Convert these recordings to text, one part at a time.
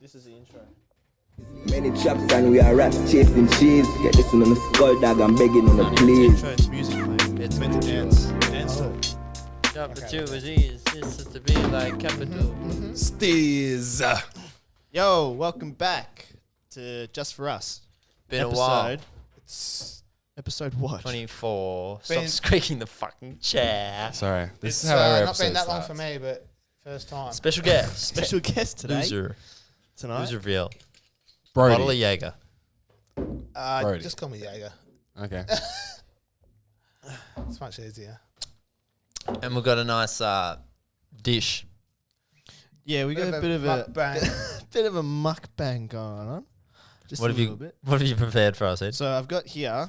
This is the intro. Many traps and we are rats chasing cheese. Get this one on the skull dog, I'm begging on the please. It's music, mate. It's meant to dance. Dance to. Chapter 2 is this to be like capital. Steers. Yo, welcome back to Just For Us. Been a while. It's episode what? 24. Stop Been- squeaking the fucking chair. Sorry, this It's is how our not been episode that long starts. for me, but first time. Special guest. Special guest today. Loser. Tonight. Loser reveal. Bottle of Brodie. Jaeger. Brodie. Just call me Jaeger. Okay. It's much easier. And we've got a nice dish. Yeah, we got a bit of a mukbang. bit of a mukbang going on. Just What a have little you bit. What have you prepared for us, Ed? So I've got here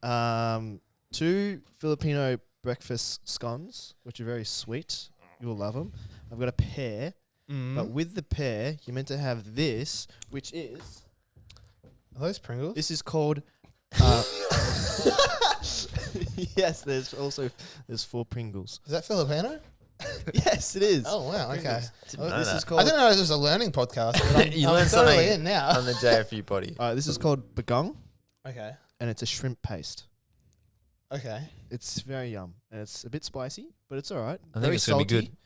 2 Filipino breakfast scones, which are very sweet. You'll love them. I've got a pear, but with the pear, you're meant to have this, which is Are those Pringles? this is called. Yes, there's 4 Pringles. Is that Filipino? Yes, it is. Oh, wow. Okay. Didn't know This that. is I called. didn't know this was a learning podcast. But You I'm learned totally something in now. on the JFU body. This is called bagong, Okay. and it's a shrimp paste. Okay. It's very yum, and it's a bit spicy, but it's all right. I think Very it's gonna be salty, good.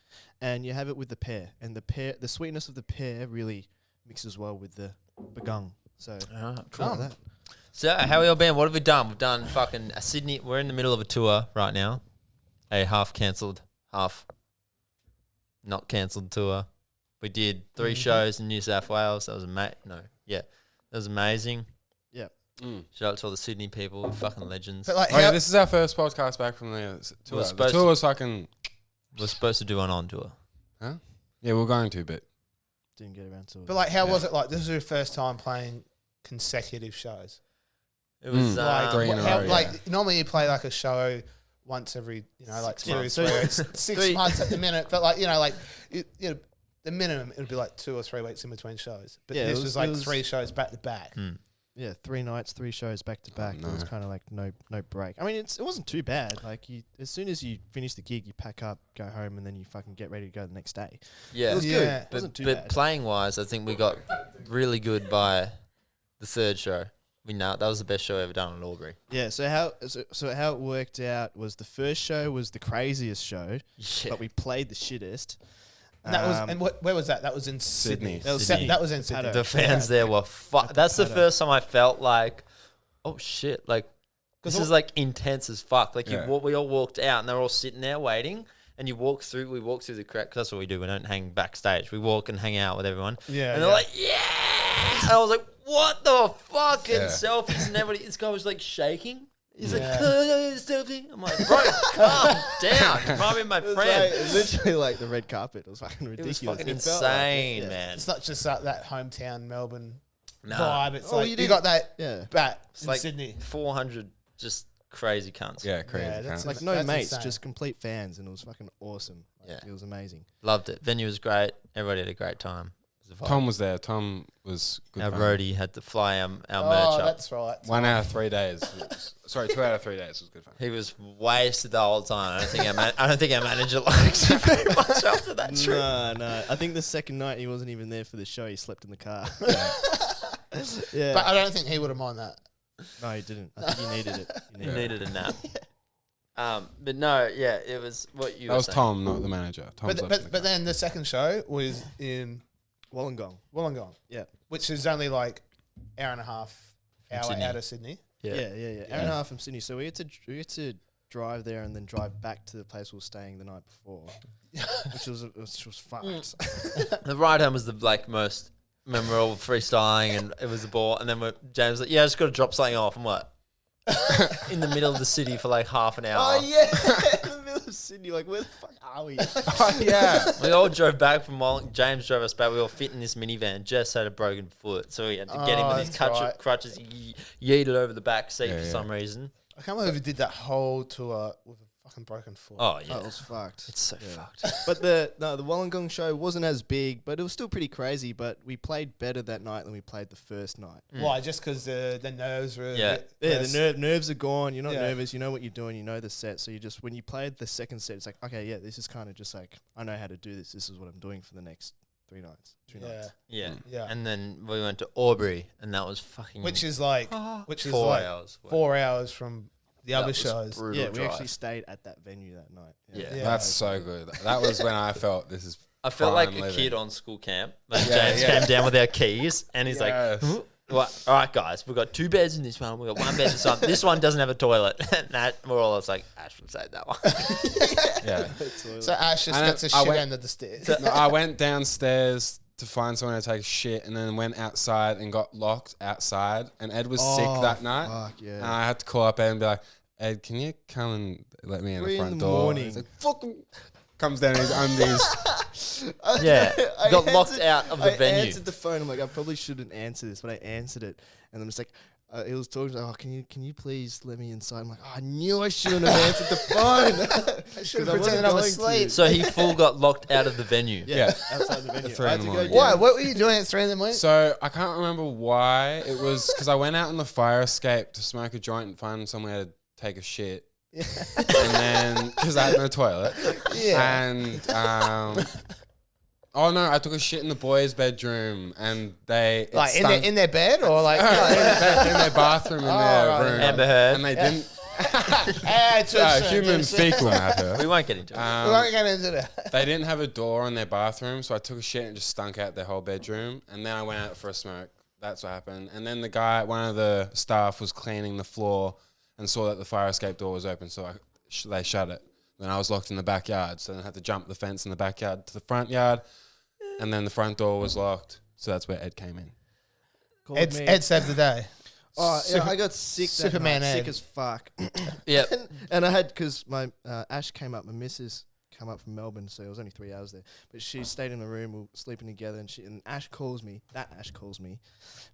and you have it with the pear, and the sweetness of the pear really mixes well with the bagong. So try that. So how we all been? What have we done? We've done fucking Sydney. We're in the middle of a tour right now. A half cancelled, half not cancelled tour. We did 3 shows in New South Wales. That was that was amazing. Yeah. Shout out to all the Sydney people, fucking legends. But like, Oh yeah, how, this is our first podcast back from the tour. We're The supposed tour to- was fucking. We're supposed to do an on tour. Huh? Yeah, we're going to, but Didn't get around to it. but like, how was it? Like, this was your first time playing consecutive shows. It was Like, 3 in a how, row, like yeah. normally you play like a show once every, like 2 months. 3 weeks, 6 Three- months at the minute. But like, like the minimum it would be like 2 or 3 weeks in between shows. But Yeah, this it was was- like it was- 3 shows back to back. Yeah, 3 nights, 3 shows back to back. no. It was kind of like no break. I mean, it wasn't too bad. Like as soon as you finish the gig, you pack up, go home, and then you fucking get ready to go the next day. yeah. It was Yeah. good. It But, wasn't too but bad. playing wise, I think we got really good by the 3rd show. That was the best show ever done in Albury. Yeah. So how it worked out was the first show was the craziest show, Yeah. but we played the shittest. And that was and where was that? That was in Sydney. Sydney. That was in Sydney. The fans there were that's the first time I felt like, oh shit, like this is like intense as fuck. Like Yeah. we all walked out and they're all sitting there waiting, and we walk through the crowd, 'cause that's what we do. We don't hang backstage. We walk and hang out with everyone. Yeah, and they're yeah. like, yeah. And I was like, what the fucking Yeah. selfies and everybody. This guy was like shaking. He's like, Yeah. selfie. I'm like, bro, calm down. You're probably my friend. It was literally like the red carpet. It was fucking It ridiculous. was fucking felt like it, insane, yeah. man. It's not just that hometown Melbourne Nah. vibe. It's Oh, like you you did- got that Yeah. bat It's in like Sydney. 400 just crazy cunts. yeah, crazy. Yeah, that's cunt. Like no That's mates, insane. just complete fans, and it was fucking awesome. Like, Yeah. It was amazing. Loved it. Venue was great. Everybody had a great time. It was a vibe. Tom was there. Tom was good. Our fun. Brodie had to fly our merch Oh, up. that's right. 1 out of 3 days. Sorry, 2 out of 3 days was good fun. He was wasted the whole time. I don't think our manager liked him very much after that trip. No. I think the second night he wasn't even there for the show. He slept in the car. Yeah. But I don't think he would have minded that. No, he didn't. I think he needed it. He needed a nap. But no, yeah, it was what you That were was saying. Tom, not the manager. Tom But then the second show was in Wollongong. Wollongong, Yeah. which is only like hour and a half Sydney. out of Sydney. Yeah. Hour and a half from Sydney. So we had to drive there and then drive back to the place we were staying the night before, which was fucked. The ride home was the most memorable freestyling, and it was the ball. And then James was like, yeah, I just got to drop something off. I'm like, in the middle of the city for like half an hour. Oh yeah, in the middle of Sydney. Like, where the fuck are we? Oh, yeah. We all drove back from James drove us back. We all fit in this minivan. Jess had a broken foot, so we had to get him with his that's right. crutches. He yeeted over the back seat for Yeah. some reason. I can't believe we did that whole tour with a fucking broken foot. Oh yeah, That was fucked. it's so Yeah. fucked. But the Wollongong show wasn't as big, but it was still pretty crazy. But we played better that night than we played the first night. Why? Just because the nerves were Yeah. a bit Yeah, less- the nerves are gone. You're not Yeah. nervous. You know what you're doing. You know the set. So you just when you played the second set, it's like, okay, yeah, this is kind of just like I know how to do this. This is what I'm doing for the next 3 nights, 2 Yeah. nights. Yeah. Yeah. And then we went to Aubrey, and that was fucking Which is like 4 hours. 4 hours from the That other was shows. brutal Yeah, we drive. actually stayed at that venue that night. Yeah. Yeah. That's so good. That was when I felt this is. I felt like prime a living. kid on school camp. Like Yeah, James yeah. came down with our keys, and he's Yes. like, "Well, all right, guys, we've got 2 beds in this one. We've got 1 bed this one. This one doesn't have a toilet." And that we're all just like, Ash would say that one. Yeah. So Ash just And gets a I shit went- end of the stairs. No, I went downstairs to find someone to take a shit, and then went outside and got locked outside. And Ed was sick that night, Fuck, yeah. and I had to call up Ed and be like, "Ed, can you come and let me in 3 the in front the door?" morning. He's like, "Fucking." Comes down in his undies. Yeah, I got locked answered- out of the I venue. answered the phone. I'm like, I probably shouldn't answer this, but I answered it, and I'm just like, he was talking. Like, can you please let me inside? I'm like, I knew I shouldn't have answered the phone. I should 'Cause have pretended I was going to. asleep. So he full got locked out of the venue. Yeah, outside the venue. 3 I in had the to go morning. down. Why? What were you doing at 3 in the morning? So I can't remember why. It was because I went out on the fire escape to smoke a joint and find somewhere to take a shit. And then because I had no toilet. Yeah. And oh no, I took a shit in the boys' bedroom, and it Like stunk. in their bed or like in their bathroom in their right, room. Amber Heard. And they didn't. human Human fecal matter. We won't get into it. We won't get into that. They didn't have a door on their bathroom, so I took a shit and it just stunk out their whole bedroom. And then I went out for a smoke. That's what happened. And then one of the staff was cleaning the floor and saw that the fire escape door was open, so they shut it. Then I was locked in the backyard, so then I had to jump the fence in the backyard to the front yard, and then the front door was locked, so that's where Ed came in. Called me. Ed saved the day. Oh, yeah, I got sick. Superman that night, Ed. sick as fuck. Yeah. And I had because my Ash came up, my missus come up from Melbourne, so it was only 3 hours there. But she stayed in the room, we were sleeping together, and Ash calls me. Ash calls me.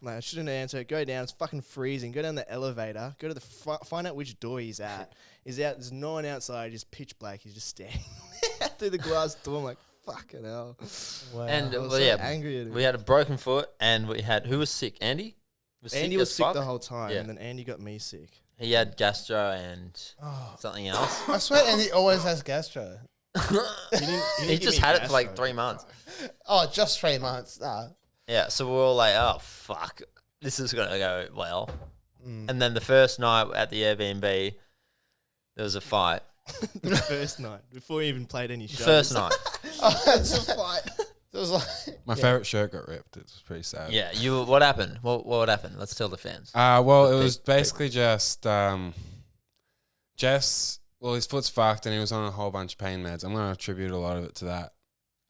I'm like, I shouldn't answer. Go down. It's fucking freezing. Go down the elevator. Go to the find out which door he's at. He's out. There's no one outside. Just pitch black. He's just standing through the glass door. I'm like, fucking hell. Wow. And I was well, so yeah, angry at him. we had a broken foot, and we had who was sick? Andy. Andy was as sick fuck? the whole time, Yeah. and then Andy got me sick. He had gastro and Oh. something else. I swear Andy always has gastro. He just had it for like 3 months. Oh, just 3 months. Nah. Yeah, so we're all like, oh fuck, this is gonna go well. And then the first night at the Airbnb, there was a fight. The first night, before we even played any shows. First night. Oh, that's a fight. It was like, My favorite shirt got ripped. It was pretty sad. Yeah, what happened? What happened? Let's tell the fans. Well, it was basically just Jess. Well, his foot's fucked, and he was on a whole bunch of pain meds. I'm going to attribute a lot of it to that,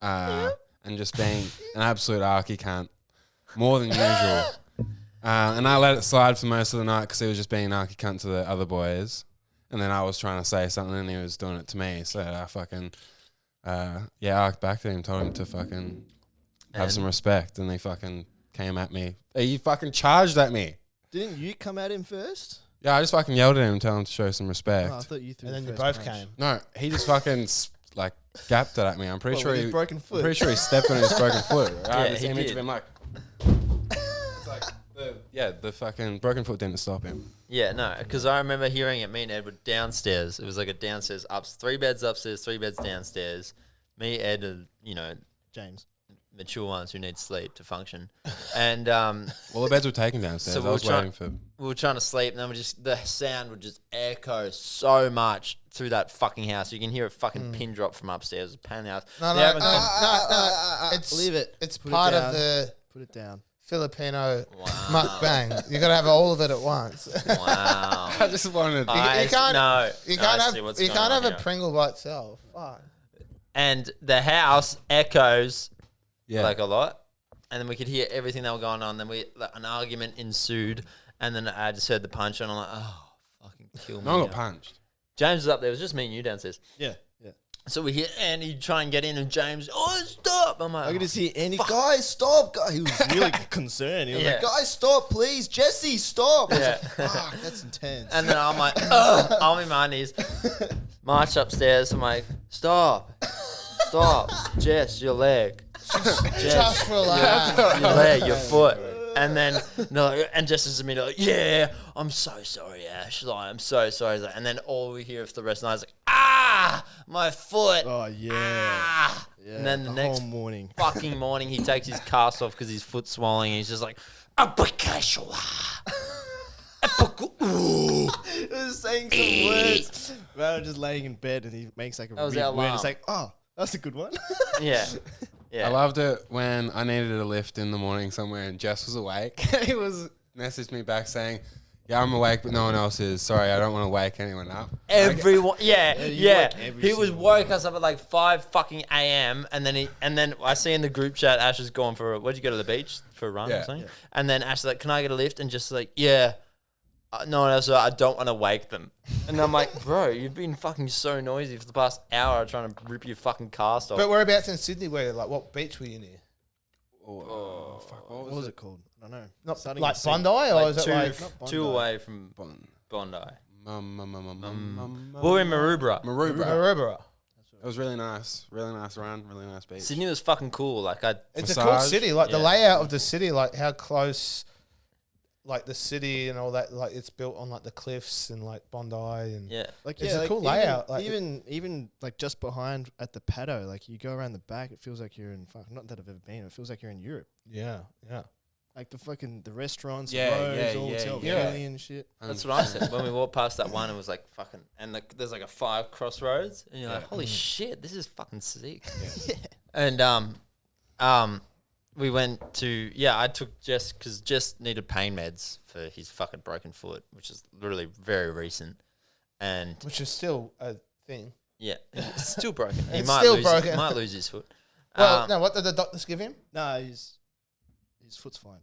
and just being an absolute arky cunt, more than usual. And I let it slide for most of the night because he was just being an arky cunt to the other boys, and then I was trying to say something, and he was doing it to me. So I fucking arced back to him, told him to fucking have some respect, and they fucking came at me. He fucking charged at me. Didn't you come at him first? Yeah, I just fucking yelled at him and told him to show some respect. Oh, I thought you threw. and then the you first both punch. came. No, he just fucking gapped it at me. I'm pretty What, sure with he his broken foot? Pretty sure he stepped on his broken foot. I have this he image did. of him like. It's like the fucking broken foot didn't stop him. Yeah, no, because I remember hearing it. Me and Ed were downstairs. It was like a downstairs, 3 beds upstairs, 3 beds downstairs. Me, Ed, and James. mature ones who need sleep to function. And Well, the beds were taken downstairs. So I we was were try- waiting for. we were trying to sleep, and then the sound would just echo so much through that fucking house. You can hear a fucking pin drop from upstairs, a pan house. No, They no, haven't no. It's Leave it. It's Put it part of down. the Put it down. Filipino Wow. mukbang. You got to have all of it at once. Wow. I just wanted. I can't- no, You can't I see what's have. You going can't on have a here. Pringle by itself. Fuck. And the house echoes Yeah. like a lot, and then we could hear everything that was going on. Then an argument ensued, and then I just heard the punch, and I'm like, oh, fucking kill me. no one got now. punched. James was up there. It was just me and you downstairs. Yeah, yeah. So we hear Andy try and get in, and James, oh, stop! I'm like, I could just hear Andy, guys, stop! Guys. He was really concerned. He was Yeah. like, guys, stop, please. Jesse, stop. I was Yeah. like, fuck, that's intense. and then I'm like, oh, I'm in my knees. March upstairs. I'm like, stop, Jess, your leg, Jess, Just relax. your leg, your foot. And then no, and just as immediately, like, yeah, I'm so sorry, Ash. Like, I'm so sorry. And then all we hear for the rest of the night is like, my foot. Oh yeah. Ah. Yeah, And then the next whole morning. fucking morning, he takes his cast off because his foot's swelling. And he's just like, Abakashua. It was saying some words. Man, I was just laying in bed and he makes like a was weird our word. It's alarm. like, oh, that's a good one. Yeah. Yeah. I loved it when I needed a lift in the morning somewhere and Jess was awake. He was messaged me back saying, "Yeah, I'm awake, but no one else is. Sorry, I don't want to wake anyone up." Everyone, you yeah. woke every He was single woke us up at like 5 fucking a.m. and then I see in the group chat Ash has gone for where'd you go to the beach for a run Yeah. or something? And then Ash is like, "Can I get a lift?" And just like, yeah. No one else. I don't want to wake them. And I'm like, bro, you've been fucking so noisy for the past hour trying to rip your fucking cast off. But whereabouts in Sydney were you? Like, what beach were you near? Oh, fuck, what What was was it? it called? I don't know. Not Starting like with C. Bondi, or like is it two, like... Not two Bondi. away from Bon- Bondi. Mum. We were in Maroubra. Maroubra. Maroubra. It was really nice run, really nice beach. Sydney was fucking cool. Like It's a cool Massage. city. Like the Yeah. layout of the city, like how close, like the city and all that. Like it's built on like the cliffs and like Bondi and yeah. Like It's yeah, a like cool even, layout, like- even like just behind at the paddo, like you go around the back, it feels like you're in not that I've ever been. It feels like you're in Europe. yeah. Like the restaurants, Yeah, roads, yeah, all yeah, hotel yeah. Kelly and shit. That's what I said. When we walked past that one, it was like fucking, and there's like a 5 crossroads, and you're like, holy shit, this is fucking sick. And we went to I took Jess because Jess needed pain meds for his fucking broken foot, which is literally very recent, and Which is still a thing. yeah, it's still broken. He It's might still lose broken. Might lose his foot. Well, no. What did the doctors give him? No, his foot's fine.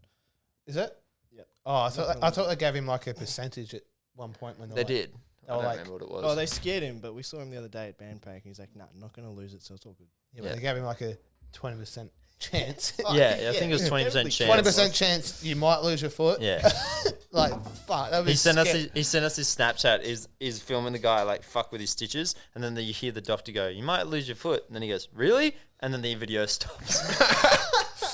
Is it? Yep. Oh, I thought they gave him like a percentage at one point when They like, did. They I were don't like- remember what it was. Oh, they scared him, but we saw him the other day at Bandpack, and he's like, "Nah, I'm not gonna lose it, so it's all good." Yeah, but Yeah. they gave him like a 20% chance. yeah, I think it was 20% definitely chance. 20% chance you might lose your foot. Yeah. Like fuck. That would be He sent us scary. his Snapchat is filming the guy like fuck with his stitches, and then you hear the doctor go, "You might lose your foot," and then he goes, "Really?" And then the video stops.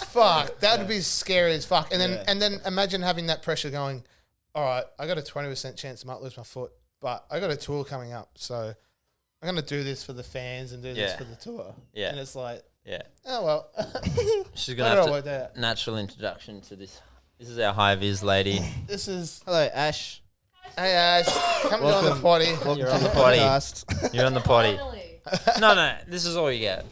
Fuck, that would be scary as fuck. And then Yeah. and then imagine having that pressure going, all right, I got a 20% chance I might lose my foot, but I got a tour coming up, so I'm gonna do this for the fans and do this Yeah. for the tour. Yeah. And it's like, Yeah, oh well. she's I gonna don't have know what to that. natural introduction to this. This is our high vis lady. This is Hello, Ash. hey Ash, come on the potty. You're on the potty. Podcast. You're on the potty. No, this is all you get.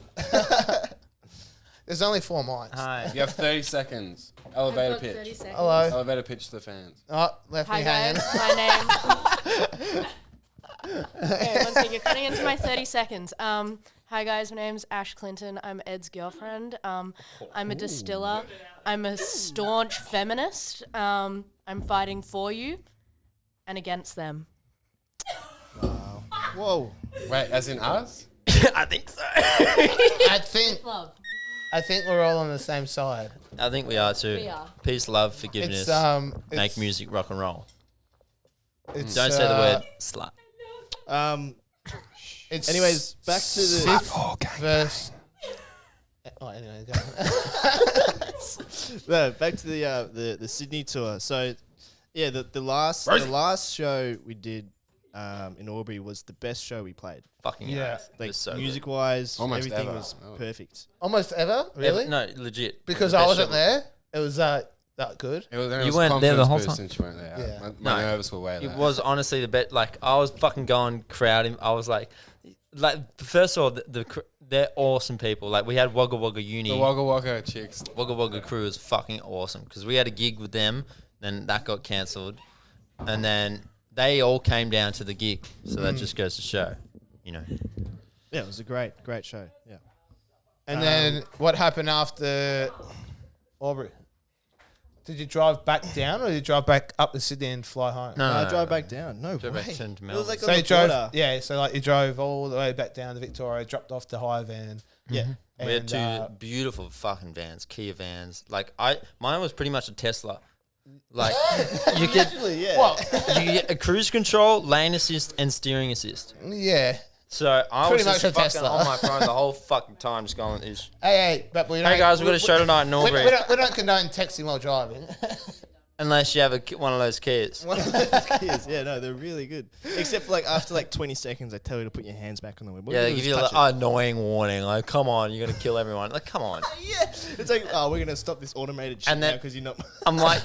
There's only 4 mics. Hi. You have 30 seconds. Elevator I've got 30 pitch. seconds. Hello. Elevator pitch to the fans. Oh, left Hi me hanging. guys, my name. Okay, one second. You're cutting into my 30 seconds. Hi guys, my name's Ash Clinton. I'm Ed's girlfriend. I'm a distiller. I'm a staunch feminist. I'm fighting for you and against them. Whoa. Wait, as in us? I think so. Love. I think we're all on the same side. I think we are too. We are. Peace, love, forgiveness. Make music, rock and roll. It's, Don't say the word slut. It's Anyways, back to the. Sif verse. Oh, anyway, go on. No, back to the Sydney tour. So, yeah, the last show we did in Albury was the best show we played. Fucking Yeah. ass. It Like was so good. music wise, Almost everything ever. was Oh. perfect. Almost ever, really? No, legit. Because The I best wasn't show- there. It was that good. It was, You weren't there the whole confidence time? boost since you weren't there. Yeah. My No. nerves were way It there. was honestly the best. Like I was fucking going crowding. I was like first of all, they're awesome people. Like we had Wagga Wagga Uni. The Wagga Wagga chicks. Wagga Wagga crew is fucking awesome because we had a gig with them, then that got cancelled, and then they all came down to the gig. So that just goes to show, you know. Yeah, it was a great show. Yeah. And then what happened after Albury? Did you drive back down, or did you drive back up to Sydney and fly home? No, I drove back down. No Drove way. back to It was Melbourne. like So on you the drove, border. yeah. So like you drove all the way back down to Victoria, dropped off the hire van. Yeah. We had and, two beautiful fucking vans, Kia vans. Like mine was pretty much a Tesla. Like you get Actually, yeah. Well, you get a cruise control, lane assist, and steering assist. yeah. So I Pretty was just much a fucking Tesla. on my phone the whole fucking time, just going, Hey, but we don't. "Hey guys, we've got a show tonight in We Albury." don't condone texting while driving. Unless you have one of those keys. One of those kids, yeah, no, they're really good. Except for like after like 20 seconds, they tell you to put your hands back on the wheel. Yeah, they give you an annoying warning. Like, come on, you're gonna kill everyone. Like, come on. Yeah, it's like, oh, we're gonna stop this automated shit And now then- because you're not. I'm like,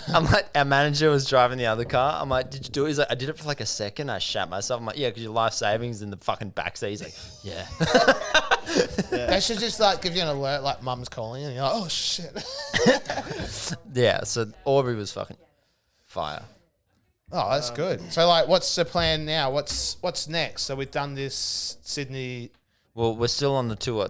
our manager was driving the other car. I'm like, did you do it? He's like, I did it for like a second. I shat myself. I'm like, yeah, because your life savings in the fucking backseat. He's like, yeah. They should just like give you an alert, like mum's calling, and you're like, oh shit. Yeah. So Aubrey was fucking fire. Oh, that's good. So like, what's the plan now? What's next? So we've done this Sydney. Well, we're still on the tour.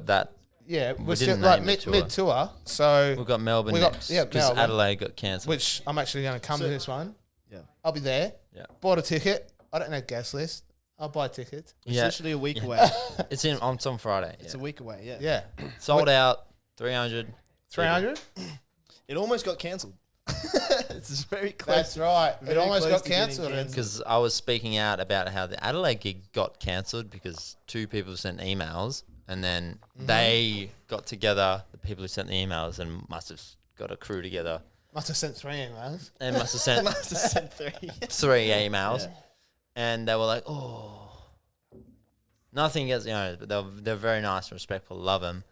Yeah, we're still didn't like name the tour. mid tour. So We've got Melbourne We got- next. yeah, Because Melbourne. Adelaide got cancelled. which I'm actually going to come to this one. Yeah, I'll be there. Yeah. Bought a ticket. I don't know guest list. I'll buy tickets. it's Yeah. literally a week away. It's on Friday. It's yeah. a week away. Yeah, Yeah, Sold out. 300. 300. it almost got cancelled. It's just very close. That's right. It Very almost close got to getting cancelled. cancelled. Because I was speaking out about how the Adelaide gig got cancelled because 2 people sent emails, and then they got together, the people who sent the emails, and must have got a crew together. Must have sent 3 emails. And must have sent Must have sent 3. 3 emails, Yeah. and they were like, "Oh, nothing against the owners, but they're very nice and respectful, love them."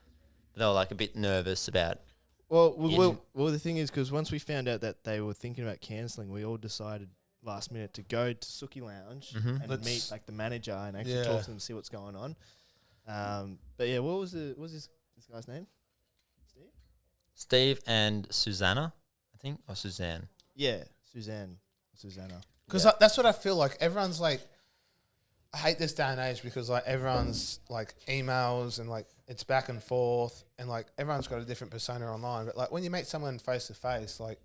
But they were like a bit nervous about. Well, the thing is, because once we found out that they were thinking about cancelling, we all decided last minute to go to Suki Lounge and Let's- meet like the manager and actually Yeah. talk to them, see what's going on. But yeah, what was this guy's name? Steve and Susanna, I think, or Suzanne. Yeah, Susanna. Because that's what I feel like. Everyone's like, I hate this day and age because like everyone's like emails and like it's back and forth and like everyone's got a different persona online. But like when you meet someone face to face, like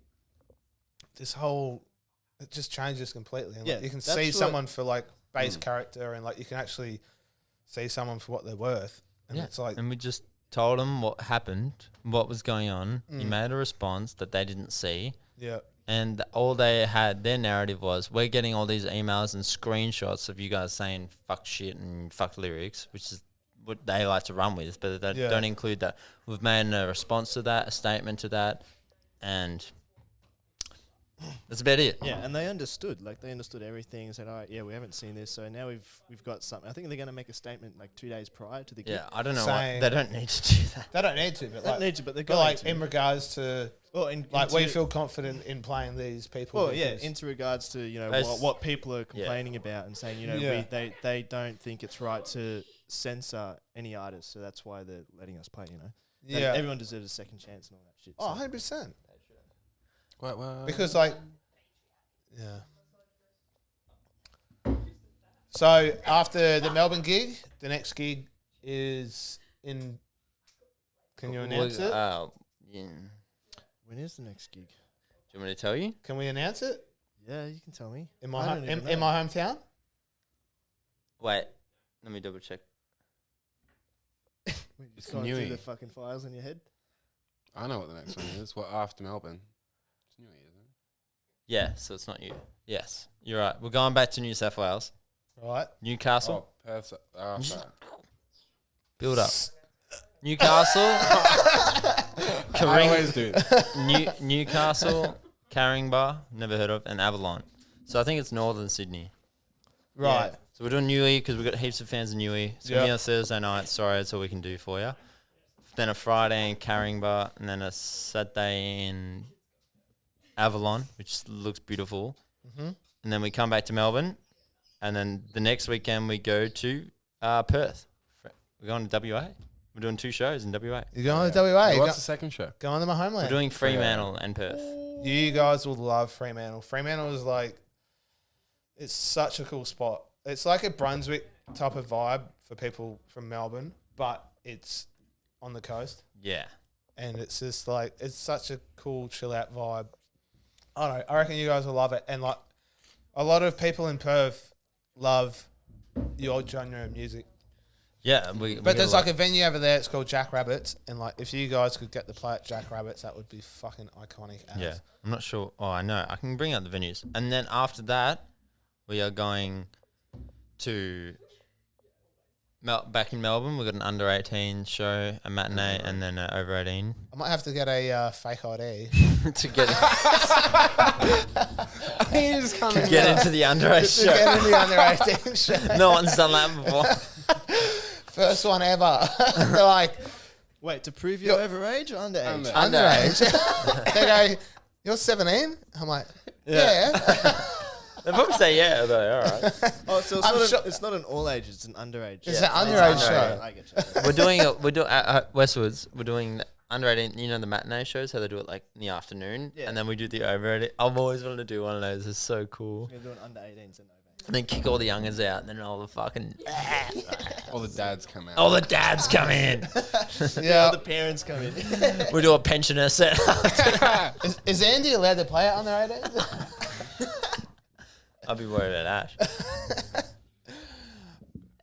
this whole, it just changes completely. And Yeah, like, you can that's see what- someone for like base character and like you can actually see someone for what they're worth. And it's like, and we just told them what happened, what was going on. He made a response that they didn't see. yeah, And all they had, their narrative was, we're getting all these emails and screenshots of you guys saying fuck shit and fuck lyrics, which is what they like to run with, but they Yeah. don't include that. We've made a response to that, a statement to that, and that's about it. Yeah, and they understood. Like they understood everything and said, "All right, yeah, we haven't seen this, so now we've got something." I think they're going to make a statement like 2 days prior to the gig. Yeah, I don't know Saying- why. They don't need to do that. they don't need to, but They like, don't need to, but they're but going like to. in regards to Well, in, like we into- feel confident in playing these people. Well, yeah, because- into regards to It's- what people are complaining about and saying Yeah. they don't think it's right to censor any artist, so that's why they're letting us play. That yeah. everyone deserves a second chance and all that shit. Oh, so. 100%. What? Because like, yeah. So after the Melbourne gig, the next gig is in. Can you announce it? Yeah. Do When is the next gig? you want me to tell you? Can we announce it Yeah, you can tell me. in I my don't even in know. my hometown? Wait, let me double check. Wait, just It's going through Newey. the fucking files in your head. I know what the next one is. What after Melbourne? It's New Year, isn't it? Yeah, so it's not you. Yes, you're right. We're going back to New South Wales. Right. Newcastle. Oh, Perth after. Build up. Newcastle. I always do. Newcastle, Caringbah, never heard of, and Avalon. So I think it's northern Sydney. Right. So we're doing Newey because we've got heaps of fans in Newey. It's going to be Yep. on Thursday night. Sorry, that's all we can do for you. Then a Friday in Caringbah, and then a Saturday in Avalon, which looks beautiful. Mm-hmm. And then we come back to Melbourne, and then the next weekend we go to Perth. We're going to WA. We're doing 2 shows in WA. You're going to WA. Hey, You're what's the second show? going to my We're homeland. doing Fremantle and Perth. You guys will love Fremantle. Fremantle is like, it's such a cool spot. It's like a Brunswick type of vibe for people from Melbourne, but it's on the coast. Yeah. And it's just like, it's such a cool chill out vibe. I don't know. I reckon you guys will love it. And like, a lot of people in Perth love your genre of music. Yeah. But there's like a venue over there. It's called Jack Rabbits, and like if you guys could get to play at Jack Rabbits, that would be fucking iconic. As. Yeah. I'm not sure. Oh, I know. I can bring out the venues. And then after that, we are going to back in Melbourne, we've got an under 18 show, a matinee, and then an over 18 I might have to get a fake ID. to get You just come in. get into the under 18 to show. get in the under 18 show. No one's done that before. First one ever. They're like, Wait, to prove you're overage or underage? underage. They go, you're 17? I'm like, yeah. They probably say yeah. They're like, all right. Oh, so it's not an all age, it's an underage. It's an underage underage. show. I get you. We're doing at Westwoods. We're doing under 18. You know the matinee shows, how they do it like in the afternoon, Yeah. and then we do the over 18. I've always wanted to do one of those. It's so cool. We're doing under 18s and over 18s. And then kick all the youngers out, and then all the fucking All the dads come out. all the dads come in. Yeah. The parents come in. We do a pensioner set. Is Andy allowed to play it under 18s? I'll be worried about Ash.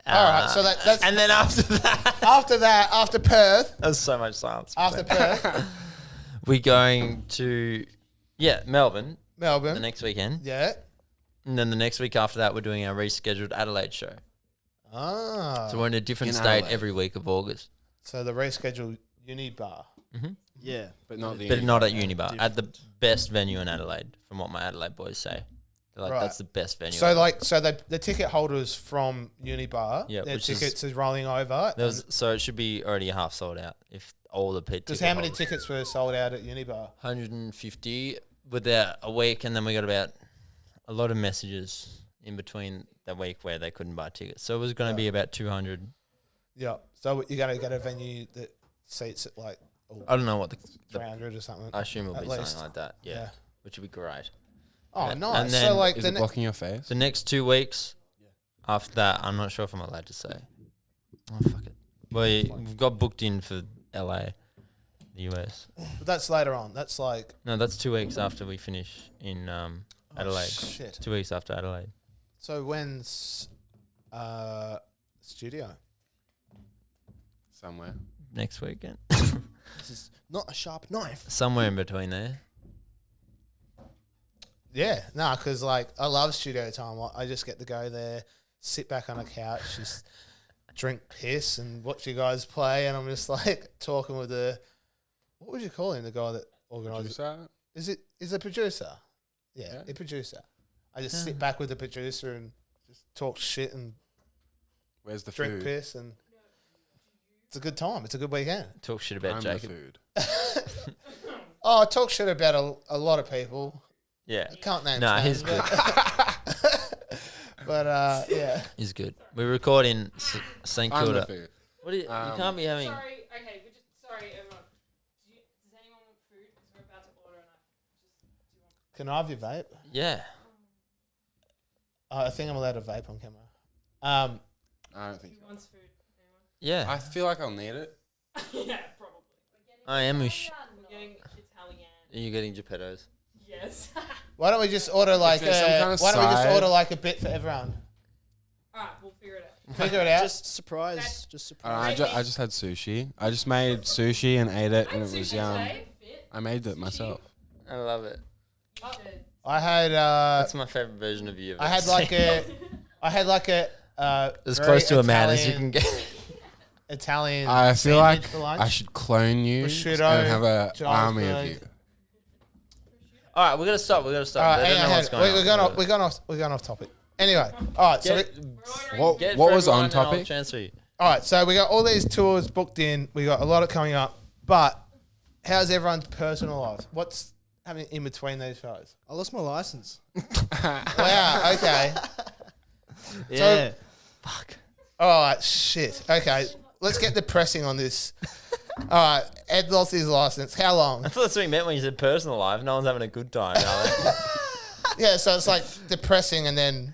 All right, so that's And then after that, after Perth, that was so much silence. after Perth, We're going to Melbourne the Melbourne. next weekend, Yeah. and then the next week after that, we're doing our rescheduled Adelaide show. Ah. So we're in a different In state Adelaide. every week of August, So the rescheduled uni bar. Yeah. But not the but not at Unibar, at the best venue in Adelaide, from what my Adelaide boys say. They're like, Right. that's the best venue. So ever. the ticket holders from uni bar, Yeah, their which is- tickets is rolling over. So it should be already half sold out if all the Because tickets. how many tickets were sold out at uni bar? 150 within a week, and then we got about a lot of messages in between the week where they couldn't buy tickets. So it was going to be about 200. Yeah. So you're going to get a venue that seats at like I don't know what the 300 or something. I assume it'll At be least. something like that. Yeah, Yeah. which would be great. Oh, Yeah. nice. And then- So like Is the it blocking your face? The next 2 weeks after that, I'm not sure if I'm allowed to say. Oh, fuck it. Well, we've got booked in for LA, the US. but that's later on. That's like No, that's 2 weeks after we finish in Adelaide. shit. 2 weeks after Adelaide. So when's studio? Somewhere. Next weekend. This is not a sharp knife. Somewhere in between there. Yeah, no, because like I love studio time. I just get to go there, sit back on a couch, just drink piss and watch you guys play, and I'm just like talking with the what would you call him? The guy that organises. Producer? Is a producer? Yeah, Yeah. a producer. I just sit back with the producer and just talk shit and Where's the drink food? piss, and it's a good time. It's a good weekend. Talk shit about I'm the Jacob. food. Oh, I talk shit about a lot of people. Yeah. I can't name Nah, names, he's good. but yeah. He's good. We record in St I'm the Kilda. food. What do you can't be having. Sorry, okay, sorry, everyone. Does anyone want food? Because we're about to order and Can I have your vape? Yeah. I think I'm allowed to vape on camera. I don't think so. wants food. Yeah. I feel like I'll need it. Yeah, probably. I am. We're getting Italian. Are you getting Geppettos? Yes. Why don't we just order like there's some kind of why don't we just side- order like a bit for everyone? Alright, we'll figure it out. Figure it out. Just surprise. Just surprise. I just had sushi. I just made sushi and ate it, and it was yum. Fit. I made it myself. I love it. I had That's my favorite version of you. I had like a as very close to a man as you Italian- can get. Italian. I feel sandwich like for lunch. I should clone you Prosciutto, and have an army of Jarlsberg. you. All right, we're gonna stop. All right, They don't hang know on, what's going on. we're going off topic. Anyway, all right, so Get, What get what for was everyone on and I'll topic? transfer you. all right, so we got all these tours booked in. We got a lot of coming up, but how's everyone's personal life? What's happening in between these shows? I lost my license. Wow, okay. Yeah. All right, shit. Okay, let's get depressing on this. All right, Ed lost his license. How long? I thought that's what you meant when you said personal life. No one's having a good time, are they? Yeah, so it's like depressing and then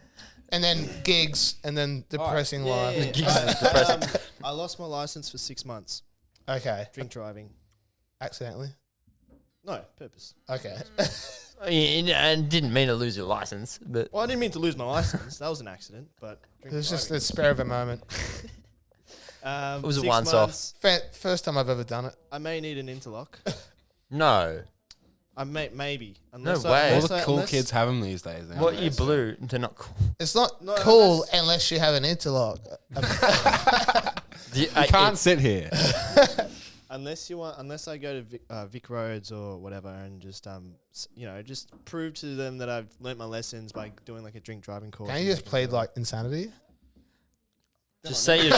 gigs and then depressing life. Depressing. I lost my license for 6 months. Okay, Drink driving. accidentally. No, purpose. Okay. And didn't mean to lose your license, but Well, I didn't mean to lose my license. That was an accident, but It was just the spare of a moment. it was a once off. First time I've ever done it. I may need an interlock. no. I maybe. No Unless way. All the cool kids have them these days. What you blue? They're not cool. It's not No, cool unless you have an interlock. You can't sit here. Unless I go to Vic Roads or whatever and just just prove to them that I've learnt my lessons by doing like a drink driving course. Can you just plead like insanity? Just say you're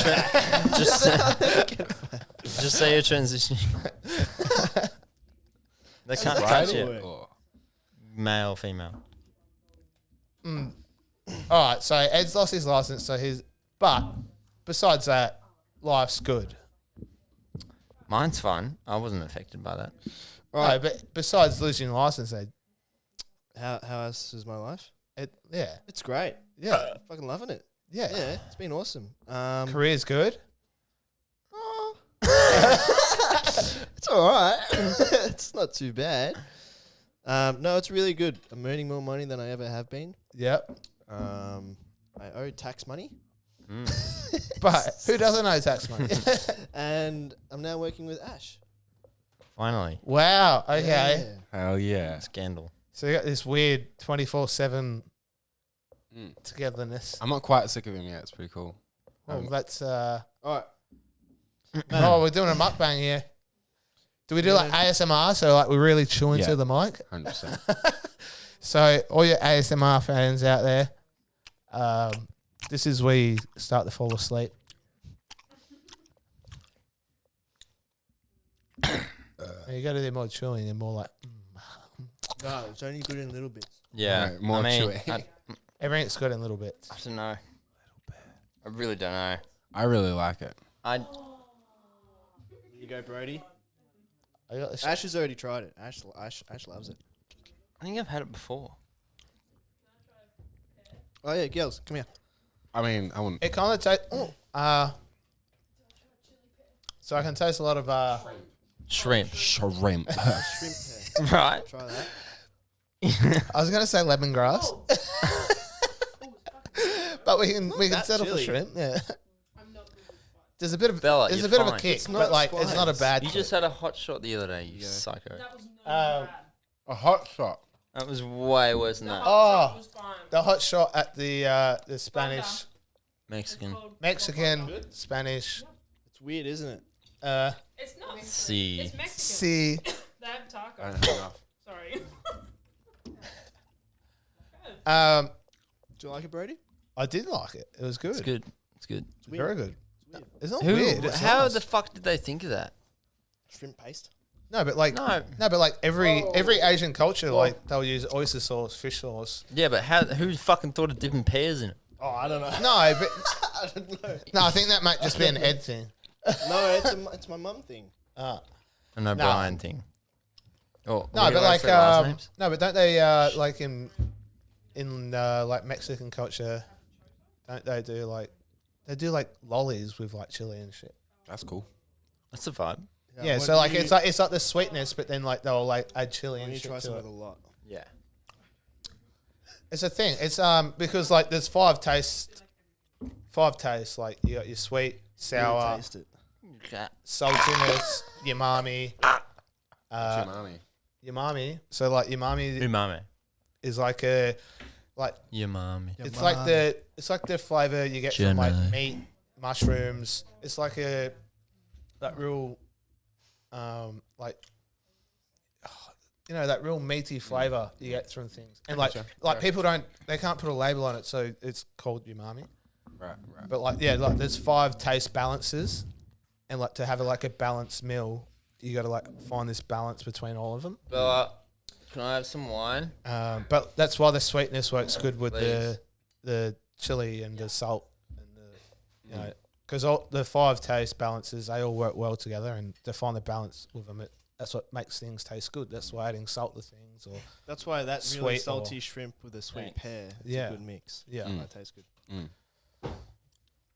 just say you're transitioning. They can't touch it. Oh. Male, female. All right, so Ed's lost his license, but besides that, life's good. Mine's fun. I wasn't affected by that. Right, but besides losing your license, Ed, How else is my life? yeah, It's great. yeah, Fucking loving it. yeah. Yeah, it's been awesome. Career's good. It's all right. It's not too bad. No, it's really good. I'm earning more money than I ever have been. Yep. I owe tax money, But who doesn't know tax money? and I'm now working with Ash. Finally. Wow. Okay. Yeah. Hell yeah. Scandal. So you got this weird 24/7 togetherness. I'm not quite sick of him yet. It's pretty cool. Well, that's All right. oh, we're doing a mukbang here. Do we do like ASMR? So like we really chew into Yeah. the mic. 100%. So all your ASMR fans out there, this is where you start to fall asleep. You got to do more chewing and more like No, it's only good in little bits. Yeah. Right, more I mean, chewy. everything's good in little bits. I don't know. I really don't know. I really like it. Here you go, Brodie. I got this. Ash has already tried it. Ash loves it. I think I've had it before. Oh yeah, girls, come here. I mean, I wouldn't. It kind of tastes. So I can taste a lot of. Shrimp. Shrimp. Shrimp hair. Right. Try that. I was gonna say lemongrass, but we can That's settle chili. for shrimp. Yeah. There's a bit of Bella, there's you're a bit of a fine. kick, It's but not like it's not a spice. bad. You kick. just had a hot shot the other day, you psycho. Um, A hot shot. That was way worse than that. oh, the hot shot at the Spanish, Mexican. Mexican, Spanish. It's weird, isn't it? It's not. See. It's Mexican. See, They have tacos. I don't have enough. Sorry. Do you like it, Brodie? I did like it. It was good. It's good. It's good. It's weird. Very good. weird. It's not Who? weird. It's How nice. the fuck did they think of that? Shrimp paste. No, but like No. but like every Asian culture, like they'll use oyster sauce, fish sauce. Yeah, but how? Who fucking thought of dipping pears in it? Oh, I don't know. No, but I don't know. no, I think that might just be an Ed thing. No, it's my mum thing. An O'Brien thing. Oh, No, but like no, but don't they like in like Mexican culture, don't they do like lollies with like chili and shit? That's cool. that's the vibe. Yeah, what so do like you- it's like the sweetness, but then like they'll like add chili When and you shit try to something it. with a lot. Yeah. It's a thing. It's because like there's five tastes. Like you got your sweet, sour, Taste it. saltiness, umami. Umami. Umami. So like umami Umami. is like a Your mommy. it's like the flavor you get from like Jenna. meat, mushrooms. It's like that real like that real meaty flavor you get from things. And like people they can't put a label on it, so it's called umami. Right. But like there's 5 taste balances, and like to have a balanced meal, you got to like find this balance between all of them. Bella, can I have some wine? But that's why the sweetness works good with Please. the chili and the salt and the because all the 5 taste balances, they all work well together, and to find the balance with them, that's what makes things taste good. That's why adding salt to things or That's why that Sweet really or- salty shrimp with a sweet Thanks. pear is Yeah. a good mix. yeah. Mm. That tastes good. Mm. All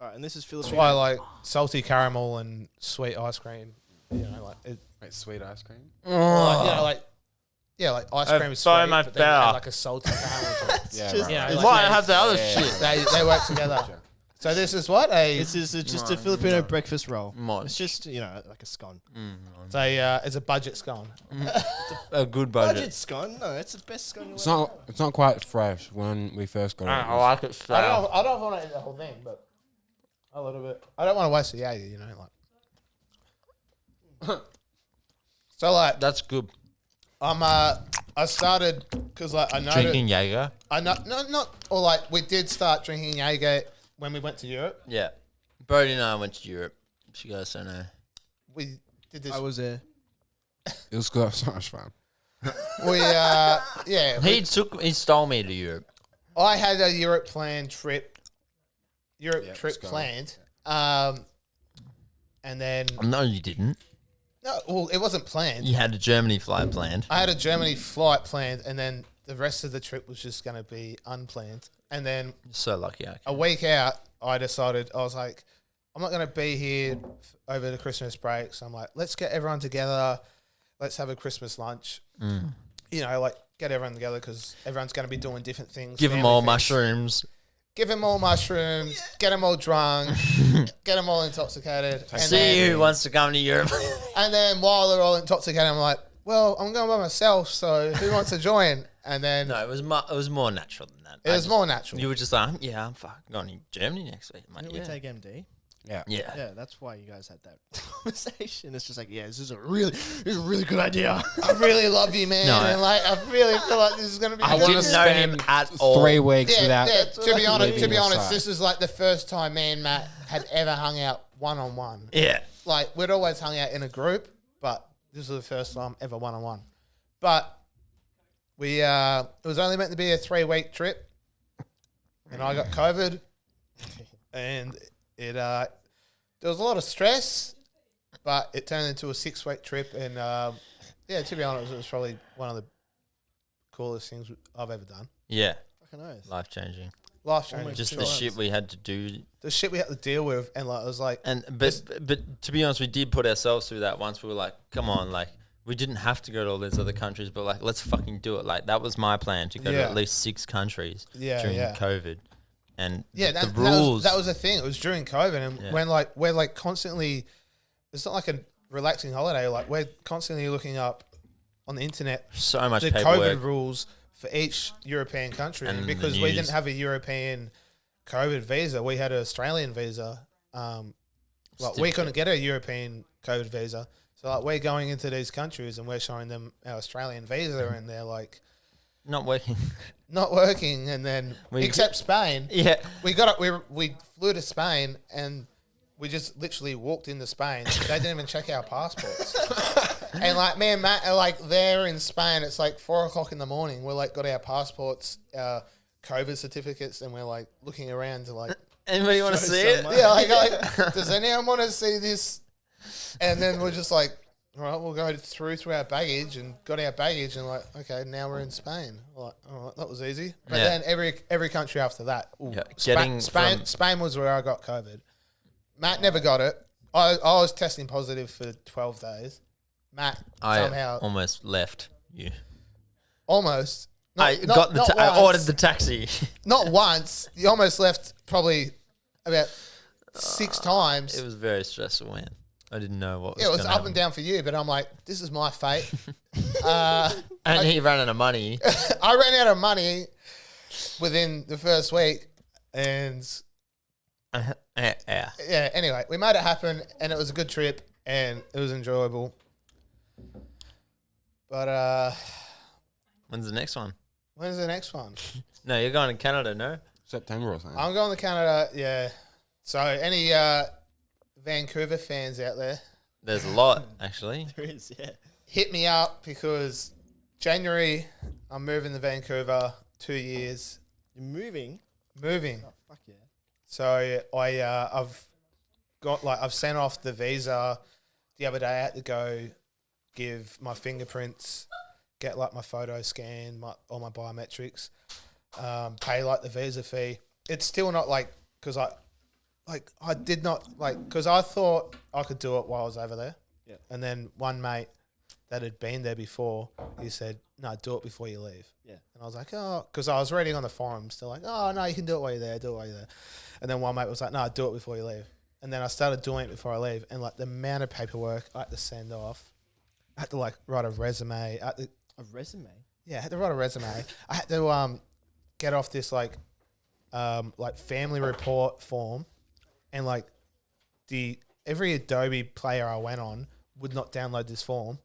right, and this is That's Filipino. why like salty caramel and sweet ice cream, like it, Wait, sweet ice cream? like ice I've cream is thrown sweet, my but then you add, bell. like a salty caramel to it. Yeah, just- right. You know, Why like not have the other Yeah. shit? they work together. So this is what a This is just a Filipino breakfast roll. Mod. It's just like a scone. it's a budget scone. A good budget. Budget scone? No, it's the best scone. It's not quite fresh when we first got it. I like it straight. I don't want to eat the whole thing, but a little bit. I don't want to waste the Jaeger, like. So like That's good. I started because like I know Drinking Jaeger. I know not or like we did start drinking Jaeger when we went to Europe. Yeah. Brodie and I went to Europe. If you guys don't know. We did this. I was there. It was good. So much fun. We yeah. He stole me to Europe. I had a Europe trip let's go. planned. And then No, you didn't. no, well, it wasn't planned. You had a Germany flight planned. I had a Germany flight planned, and then the rest of the trip was just going to be unplanned. And then So lucky. Okay. a week out, I decided I was like, I'm not going to be here over the Christmas break. So I'm like, let's get everyone together. Let's have a Christmas lunch. Like get everyone together because everyone's going to be doing different things. Give them family all things. mushrooms. Give them all mushrooms. Get them all drunk. Get them all intoxicated. And See then, who wants to come to Europe. and then while they're all intoxicated, I'm like, well, I'm going by myself. So who wants to join? And then No, it was more natural than that. it was more natural. You were just like, yeah, I'm fucking going to Germany next week. I'm like, Didn't yeah. we take MD? Yeah. Yeah. Yeah, that's why you guys had that conversation. It's just like, yeah, this is a really good idea. I really love you, man. No. And like, I really feel like this is going to be I good. didn't know him at all. 3 weeks without. To be honest, leaving your side. this is like the first time me and Matt had ever hung out one-on-one. Yeah. Like, we'd always hung out in a group, but this was the first time ever one-on-one. But we, it was only meant to be a 3-week trip, and I got COVID, and it, there was a lot of stress, but it turned into a 6-week trip, and to be honest, it was probably one of the coolest things I've ever done. Yeah. Fucking oath. Life changing. Life changing. Almost Just two the months. shit we had to do. The shit we had to deal with, and like, it was like, But to be honest, we did put ourselves through that once. We were like, come on, like we didn't have to go to all these other countries, but like let's fucking do it. Like that was my plan to go to Yeah. at least 6 countries Yeah, during yeah. COVID. And yeah, the that rules. that was the thing. It was during COVID, and Yeah. when like we're like constantly, it's not like a relaxing holiday. Like we're constantly looking up on the internet so much the paperwork. COVID rules for each European country, And and the because we news. didn't have a European COVID visa, we had an Australian visa. Like we couldn't get a European COVID visa, so like we're going into these countries and we're showing them our Australian visa, and they're like Not working. not working. And then except Spain. Yeah. We flew to Spain and we just literally walked into Spain. They didn't even check our passports. And like me and Matt are like there in Spain. It's like 4:00 in the morning. We're like got our passports, our COVID certificates, and we're like looking around to like, Anybody want to see it? yeah, like does anyone want to see this? And then we're just like, all right, we'll go through our baggage and got our baggage and like, okay, now we're in Spain. We're like, all right, that was easy. But Yeah. then every country after that, ooh, Yeah, getting from- Spain was where I got COVID. Matt never got it. I was testing positive for 12 days. Matt I somehow almost left you. almost. I ordered the taxi. Not once. You almost left probably about 6 times. It was very stressful, man. I didn't know what was It was gonna up happen. and down for you, but I'm like, this is my fate. And he ran out of money. I ran out of money within the first week, and Yeah. yeah. Anyway, we made it happen, and it was a good trip, and it was enjoyable. But When's the next one? when's the next one? No, you're going to Canada, no? September or something. I'm going to Canada. Yeah. So any Vancouver fans out there, There's a lot, actually. There is, yeah. hit me up because January I'm moving to Vancouver. 2 years You're moving. moving. Oh, fuck yeah. So I've sent off the visa the other day. I had to go give my fingerprints, get like my photo scanned, all my biometrics, pay like the visa fee. It's still not like because I did not like because I thought I could do it while I was over there. Yeah. And then one mate that had been there before, he said, "No, do it before you leave." Yeah. And I was like, oh, because I was reading on the forums. They're like, oh, no, you can do it while you're there, do it while you're there. And then one mate was like, no, do it before you leave. And then I started doing it before I leave. And like the amount of paperwork I had to send off, I had to like write a resume. A resume? Yeah, I had to write a resume. I had to get off this like family report form, and like every Adobe player I went on would not download this form.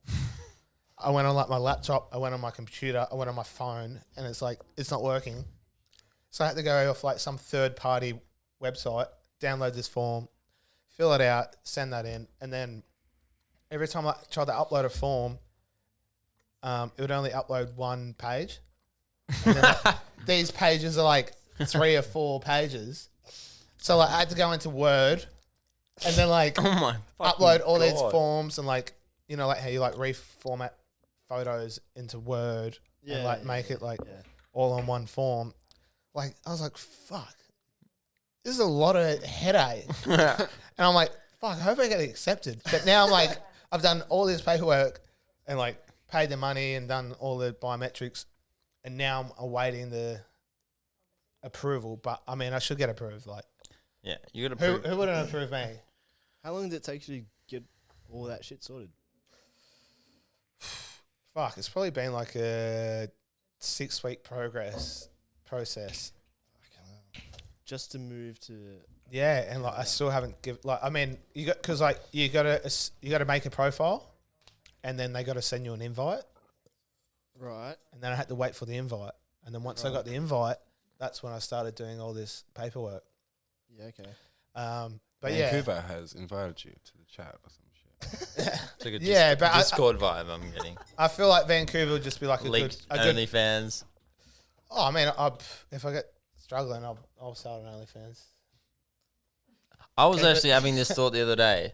I went on like my laptop, I went on my computer, I went on my phone, and it's like it's not working. So I had to go off like some third party website, download this form, fill it out, send that in, and then every time I tried to upload a form, it would only upload one page. And then, like, these pages are like 3 or 4 pages. So like I had to go into Word and then like upload all these forms and like, you know, like how you like reformat photos into Word and like make it like all on one form. Like I was like, fuck, this is a lot of headache. And I'm like, fuck, I hope I get accepted. But now I'm like, I've done all this paperwork and like paid the money and done all the biometrics, and now I'm awaiting the approval. But I mean, I should get approved. Like, Yeah, you got to who wouldn't approve me? How long did it take you to get all that shit sorted? Fuck, it's probably been like a 6-week process. Just to move to... Yeah, and like I still haven't I mean, you got because like you got to make a profile, and then they got to send you an invite. Right. And then I had to wait for the invite, and then once I got the invite, that's when I started doing all this paperwork. Yeah. Okay. But Vancouver has invited you to the chat or some shit. It's like a but Discord vibe I'm getting. I feel like Vancouver would just be like a Leaked good. OnlyFans. Oh, I mean, if I get struggling, I'll start an OnlyFans. I was actually having this thought the other day.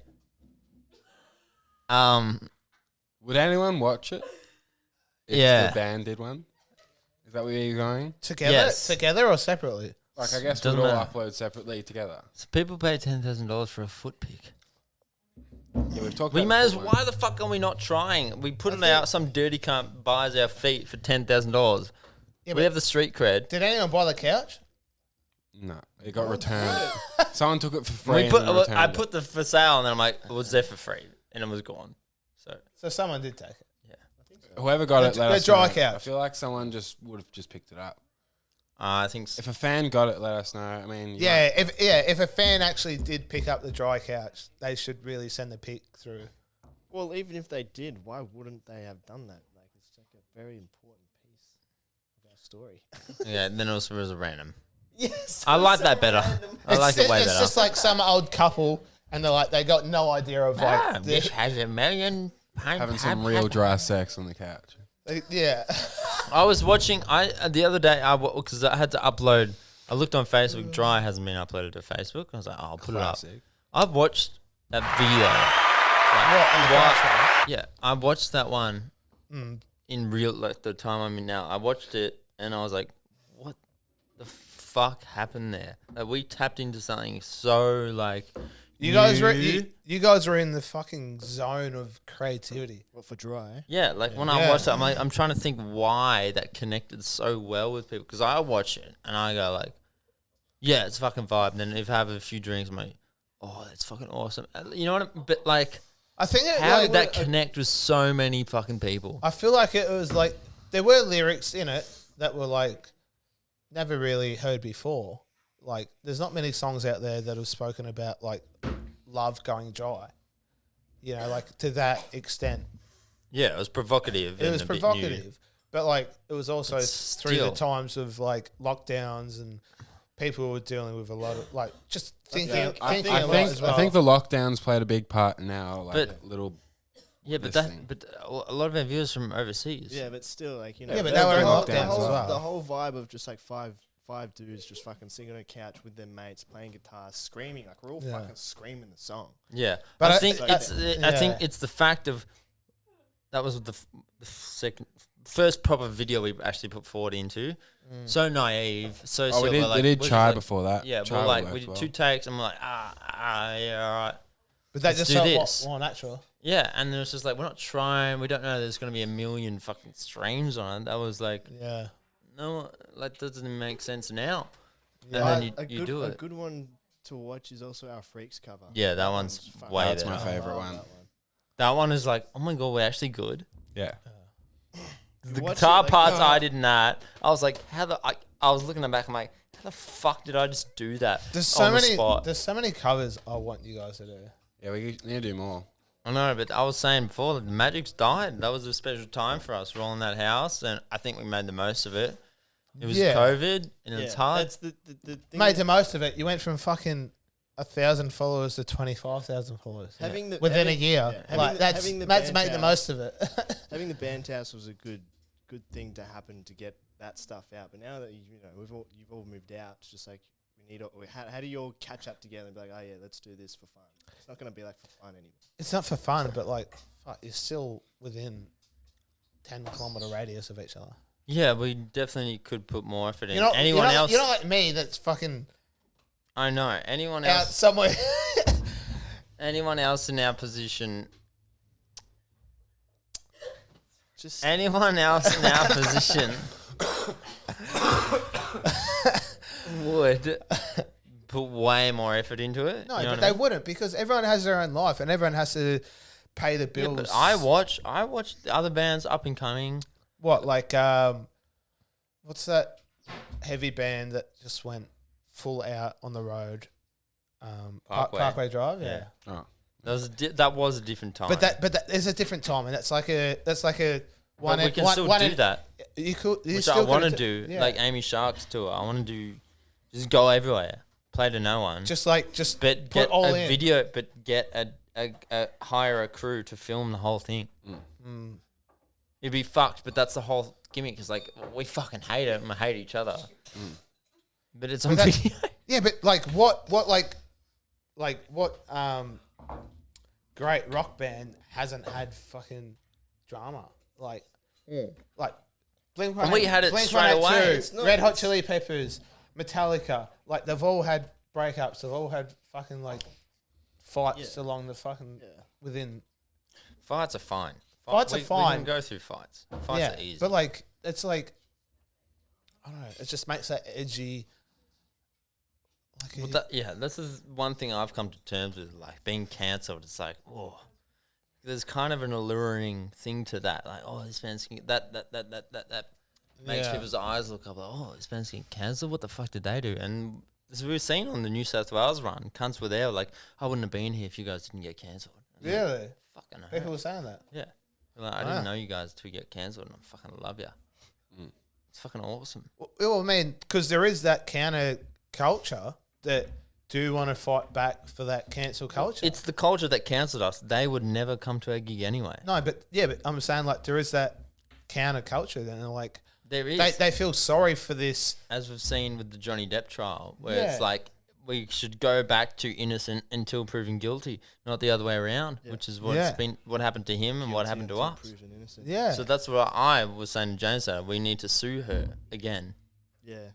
Would anyone watch it? If Yeah. the band did one? Is that where you're going? Together or separately? Like, I guess Doesn't we'd all matter. upload separately together. So people pay $10,000 for a foot pic. Yeah, we've talked We about may it as. before. Why the fuck are we not trying? We put it out. Some dirty cunt buys our feet for $10,000. Yeah, We have the street cred. Did anyone buy the couch? No, it got returned. Someone took it for free. We and put. then returned I it. put the for sale, and then I'm like, it was there for free, and it was gone. So someone did take it. Whoever got it, let the us dry know. couch. I feel like someone just would have just picked it up. I think. If a fan got it, let us know. I mean, you Yeah, if a fan actually did pick up the dry couch, they should really send the pic through. Well, even if they did, why wouldn't they have done that? Like, it's like a very important piece of our story. Yeah. Then it was a random. Yes. I like that better. I like it way It's better. just like some old couple, and they're like, they got no idea of like, This has $1 million. having some real dry sex on the couch. yeah. I was watching. The other day because I had to upload. I looked on Facebook. Dry hasn't been uploaded to Facebook. I was like, oh, I'll put it up. I've watched that video. Yeah, I watched that one in real, like the time I'm in now. I watched it and I was like, what the fuck happened there? Like, we tapped into something so like. You guys were in the fucking zone of creativity. What, for dry? Yeah, like when I watched it, I'm trying to think why that connected so well with people. Because I watch it and I go like, yeah, it's fucking vibe. And then if I have a few drinks, I'm like, oh, that's fucking awesome. You know what? But like, I think how did that connect with so many fucking people? I feel like it was like there were lyrics in it that were like never really heard before. Like, there's not many songs out there that have spoken about like love going dry. You know, like to that extent. Yeah, it was provocative. It was and a bit new. provocative, but like it was also It's through the still- times of like lockdowns and people were dealing with a lot of like just thinking a I lot think as well. I think the lockdowns played a big part in our But- little. Yeah, but this thing. a lot of our viewers from overseas. Yeah, but still, like, you know. Yeah, but they were in the whole- lockdowns the as whole, well. The whole vibe of just like five dudes just fucking sitting on a couch with their mates playing guitar, screaming, like we're all Yeah. fucking screaming the song. Yeah, But I I- think so- it's. I think yeah. it's the fact of that was the first proper video we actually put forward into. So naive, so Oh, we silver, did, like, we did we're just Chai like- before that. Yeah, Chai well, like worked we did well. 2 takes, and we're like, yeah, all right. but that let's just do felt this. more natural. Yeah, and it was just like, we're not trying. We don't know there's going to be 1 million fucking streams on it. That was like, Yeah. no, like that doesn't make sense now. Yeah. And then you do A it. good one to watch is also our Freaks cover. Yeah, that one's fucking- way That's better. my favourite one. That one is like, oh my god, we're actually good. Yeah. The Watch guitar it, like, parts I did not. I was like, I was looking back. I'm like, how the fuck did I just do that? There's so on the many. spot? There's so many covers I want you guys to do. Yeah, we need to do more. I know, but I was saying before, the Magic's died. That was a special time for us. We're all in that house, and I think we made the most of it. It was Yeah. COVID, and it's hard. That's the thing. Made the most of it. You went from fucking 1,000 followers to 25,000 followers. Having the- within having- a year. yeah, having Like the- that's having the that's band made the house. most of it. Having the band house was a good thing to happen to get that stuff out. But now that you've all moved out, it's just like how do you all catch up together and be like, oh yeah, let's do this for fun? It's not gonna be like for fun anymore. It's not for fun, but like, fuck, you're still within 10-kilometer radius of each other. Yeah, we definitely could put more effort in. You're not, Anyone you're not, else? You're not like me. That's fucking I know. Anyone out else? somewhere. Anyone else in our position? Just Anyone else in our position would put way more effort into it. No, you know but what I they mean? wouldn't because everyone has their own life and everyone has to pay the Yeah, bills. but I watch the other bands up and coming. What, like, what's that heavy band that just went full out on the road? Parkway. Parkway Drive, yeah. Oh. That was a different time. But that is a different time, and that's like a one. But we can one- still one do in- that, You could, you which still I want to could- do. yeah. Like Amy Shark's tour. I want to do. Just go everywhere, play to no one. just but put get all a in. video. But get a hire a crew to film the whole thing. Mm. It'd be fucked, but that's the whole gimmick. Because like we fucking hate it and we hate each other. But it's on But that- video. Yeah, but like what great rock band hasn't had fucking drama like Blink And we had it straight away. It's Red Hot Chili Peppers, Metallica, like they've all had breakups. They've all had fucking like fights along the fucking within. Fights are fine. Fights are We fine. can go through fights. Fights Yeah, are easy. but like it's like I don't know. It just makes that edgy. Like This is one thing I've come to terms with, like being cancelled. It's like, oh, there's kind of an alluring thing to that. Like, oh, this band's that makes Yeah. people's eyes look up. Like, oh, this band's getting cancelled. What the fuck did they do? And as we were seeing on the New South Wales run, cunts were there. Like, I wouldn't have been here if you guys didn't get cancelled. really, Fucking hell. people were saying that. Yeah. Like, I didn't know you guys to get cancelled, and I fucking love you. It's fucking awesome. Well, I mean, because there is that counter culture that do want to fight back for that cancel culture. It's the culture that cancelled us. They would never come to a gig anyway. No, but I'm saying like there is that counter culture. Then they're like There is. they feel sorry for this. As we've seen with the Johnny Depp trial, where Yeah. it's like we should go back to innocent until proven guilty, not the other way around, which is what's Yeah. been what happened to him and what happened to us. Proven innocent. Yeah, So that's what I was saying to James. That we need to sue her again, Yeah.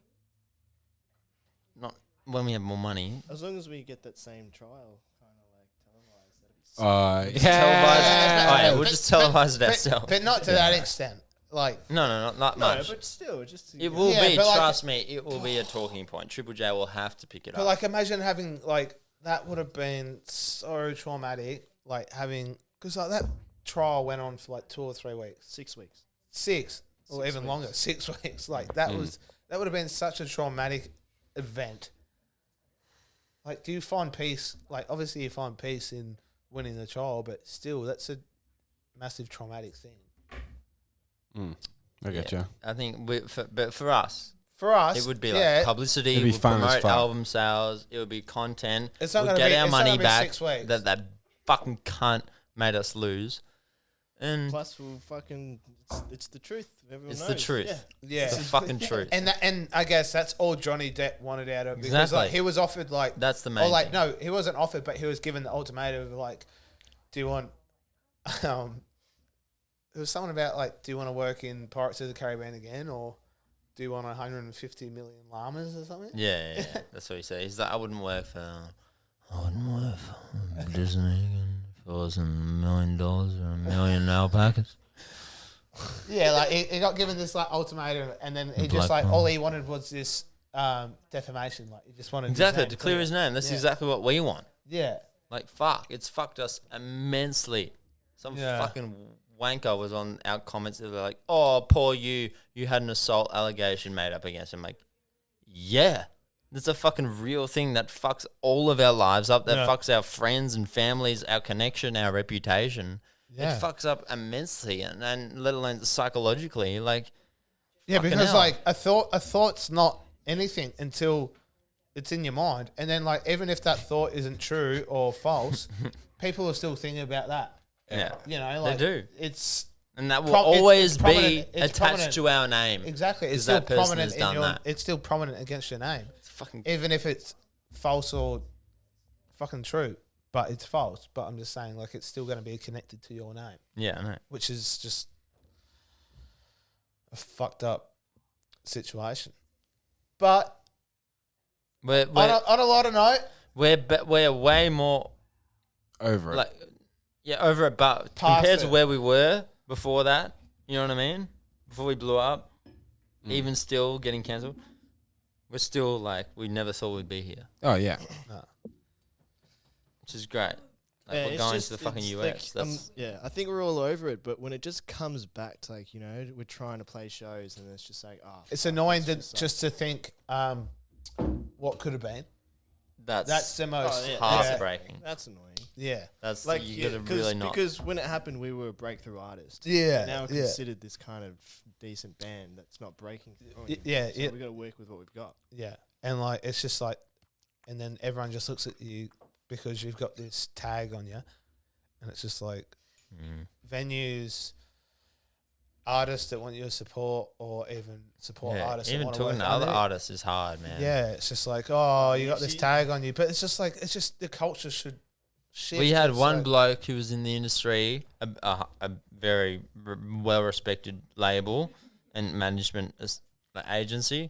not when we have more money. As long as we get that same trial kind of like televised, that'd be Yeah. Televise. Oh, yeah, we'll But- just televise it ourselves. but not to that extent. Like No, not no, much. but still, just to It will Yeah, be. but like- Trust me, it will be a talking point. Triple J will have to pick it But up. like, imagine having like that would have been so traumatic. Like having because like that trial went on for like 2 or 3 weeks, 6 weeks. 6 or 6 even weeks. longer, 6 weeks. Like that would have been such a traumatic event. Like, do you find peace? Like, obviously you find peace in winning the trial, but still, that's a massive traumatic thing. I get you. I think, but for us, For us, it would be yeah, like publicity. It'd It be would fun as promote fuck. album sales. It would be content. It's not We'd gonna get be- our it's not money gonna be back 6 weeks. that fucking cunt made us lose. And Plus, we'll fucking. It's the truth. Everyone it's knows. the truth. Yeah. yeah. It's the fucking truth. And I guess that's all Johnny Depp wanted out of it because Exactly. like, he was offered like That's the main or like thing. no, he wasn't offered, but he was given the ultimatum of like, do you want it was something about like, do you want to work in Pirates of the Caribbean again, or do you want 150 million llamas or something? Yeah. That's what he said. He's like, I wouldn't work for Disney if it wasn't $1 million or 1 million alpacas. Yeah, like he got given this like ultimatum, and then he Bloke, just like man. all he wanted was this defamation. Like he just wanted Exactly, his to name clear his name. That's Yeah. exactly what we want. Yeah, Like, fuck, it's fucked us immensely. Some Yeah. fucking wanker was on our comments. They're like, oh, poor you had an assault allegation made up against him. Like, yeah, it's a fucking real thing that fucks all of our lives up. That Yeah. fucks our friends and families, our connection, our reputation. Yeah. It fucks up immensely, and let alone psychologically. Like, yeah, fucking because hell. like a thought's not anything until it's in your mind, and then like even if that thought isn't true or false, people are still thinking about that. yeah. You know, like do. It's And that will Pro- it's always be prominent- it's attached prominent. to our name. exactly it's 'Cause still that person prominent has in done your. that. It's still prominent against your name, It's fucking even if it's false or fucking true. But it's false. But I'm just saying, like, it's still going to be connected to your name, yeah, I know. which is just a fucked up situation. But We're on a lot of note, we're way more Over it. like over it, but Past compared to it. where we were before that, you know what I mean? Before we blew up, even still getting cancelled, we're still like we never thought we'd be here, Oh yeah. which is great. Like Yeah, we're it's going just- to the fucking it's US. like, That's yeah, I think we're all over it, but when it just comes back to like, you know, we're trying to play shows and it's just like, it's fuck, annoying this to, just to think what could have been. that's That's the most. yeah. heartbreaking. That's annoying. Yeah. That's Like, you yeah, gotta really not. because when it happened, we were a breakthrough artist. Yeah, Now we're yeah. considered this kind of decent band that's not breaking through. Yeah, So yeah. we got to work with what we've got. Yeah. And like, it's just like, and then everyone just looks at you because you've got this tag on you. And it's just like venues, artists that want you to support or even support Yeah, artists. even that talking want to other artists is hard, man. Yeah. It's just like, oh, you got this tag on you. But it's just like, it's just the culture should shift. We had It's one like- bloke who was in the industry, a very well-respected label and management agency.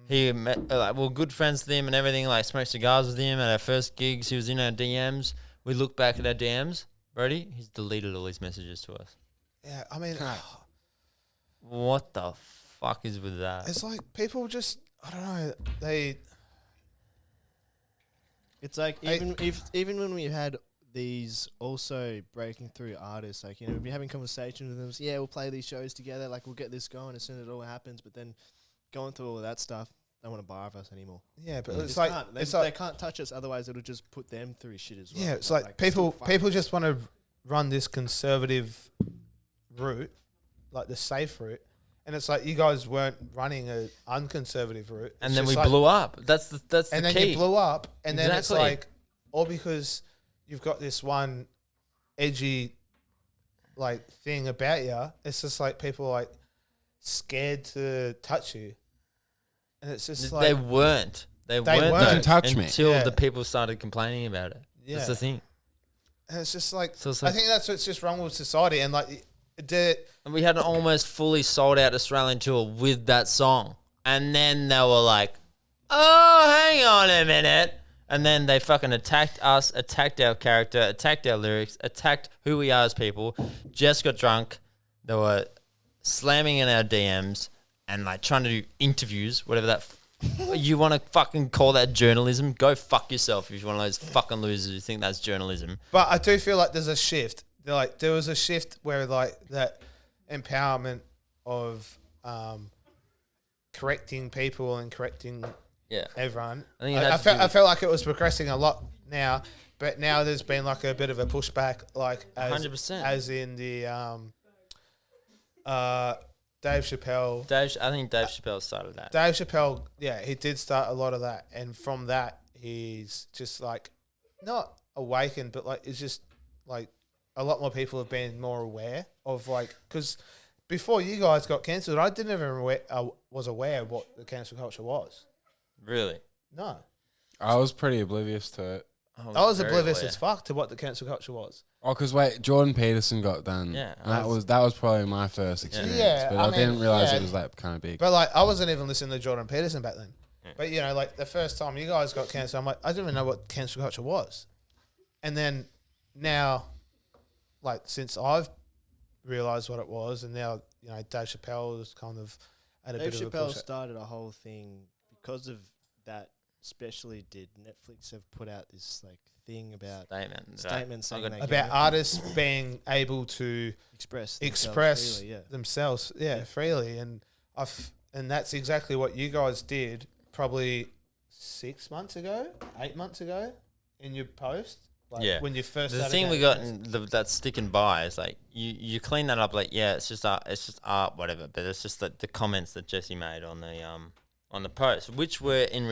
He met, we're good friends with him and everything, like smoked cigars with him at our first gigs. He was in our DMs. We look back at our DMs. Brodie, he's deleted all his messages to us. Yeah. I mean, What the fuck is with that? it's like people just, I don't know, they, It's like even when we had these also breaking through artists, like, you know, we'd be having conversations with them. So, yeah, we'll play these shows together. Like, we'll get this going as soon as it all happens. But then going through all of that stuff, they want to bar of us anymore. yeah, but They it's just like, can't. it's they like, can't touch us. Otherwise, it'll just put them through shit as well. yeah, it's But, like it's still people fucked. just want to run this conservative route, like the safe route, and it's like you guys weren't running an unconservative route, And It's then we just like- blew up. That's the and then key. you blew up, and then it's Exactly. like all because you've got this one edgy like thing about you. It's just like people are like scared to touch you, and it's just like They weren't. They weren't. weren't. though, You can touch me. until Yeah. the people started complaining about it. Yeah. That's the thing. and it's just like, So it's I like- think that's what's just wrong with society, and like And we had an almost fully sold out Australian tour with that song. And then they were like, oh, hang on a minute. And then they fucking attacked us, attacked our character, attacked our lyrics, attacked who we are as people. Just got drunk. They were slamming in our DMs and like trying to do interviews, whatever that. You want to fucking call that journalism? Go fuck yourself if you're one of those fucking losers who think that's journalism. But I do feel like there's a shift. Like there was a shift where like that empowerment of correcting people and correcting Yeah. everyone. I think it had I to felt do I felt like it was progressing a lot now, but now there's been like a bit of a pushback, like as 100%. as in the Dave Chappelle. I think Dave Chappelle started that. Dave Chappelle, yeah, he did start a lot of that, and from that he's just like not awakened, but like it's just like a lot more people have been more aware of like because before you guys got cancelled, I didn't even was aware of what the cancel culture was. Really? No, I was pretty oblivious to it. I was very oblivious aware. as fuck to what the cancel culture was. Oh, because wait, Jordan Peterson got done. Yeah, And that was probably my first experience. Yeah, but I I, didn't mean, realize yeah. it was like kind of big. But like, I wasn't even listening to Jordan Peterson back then. But you know, like the first time you guys got cancelled, I'm like, I didn't even know what cancel culture was. And then now, like since I've realised what it was, and now Dave Chappelle was kind of at a Dave bit of a Chappelle push. started a whole thing because of that. Especially did Netflix have put out this like thing about statement saying got- they About can artists being able to express themselves, freely, and and that's exactly what you guys did probably 6 months ago, 8 months ago, in your post. Like Yeah. when you first. The started thing we getting got that's sticking by is like you clean that up, like it's just art, whatever, but it's just the comments that Jesse made on the post, which were in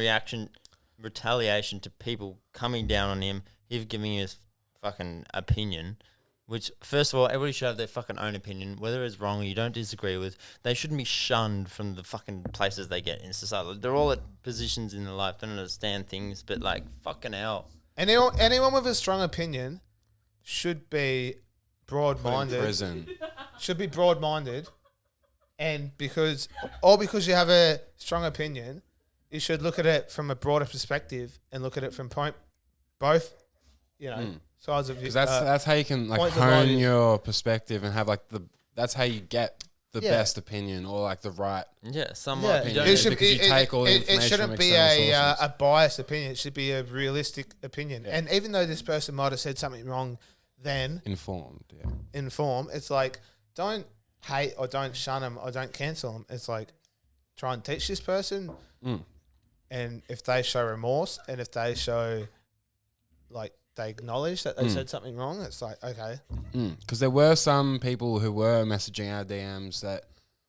retaliation to people coming down on him, him giving his fucking opinion. Which, first of all, everybody should have their fucking own opinion, whether it's wrong or you don't disagree with. They shouldn't be shunned from the fucking places they get in society. They're all at positions in their life, don't understand things, but like fucking hell. anyone with a strong opinion should be Put in broad-minded. prison. Should be broad-minded, and because you have a strong opinion, you should look at it from a broader perspective and look at it from both, sides of view. Because that's how you can like points of hone view. your perspective and have like that's how you get the Yeah. best opinion or like the right. Yeah, somewhat. Yeah, You don't it should- because you take all the it information shouldn't from be external sources. a biased opinion. It should be a realistic opinion. And even though this person might have said something wrong, then Informed, yeah. inform. It's like don't hate or don't shun them or don't cancel them. It's like try and teach this person, and if they show remorse and if they show like they acknowledge that they said something wrong, it's like okay. Because there were some people who were messaging our DMs that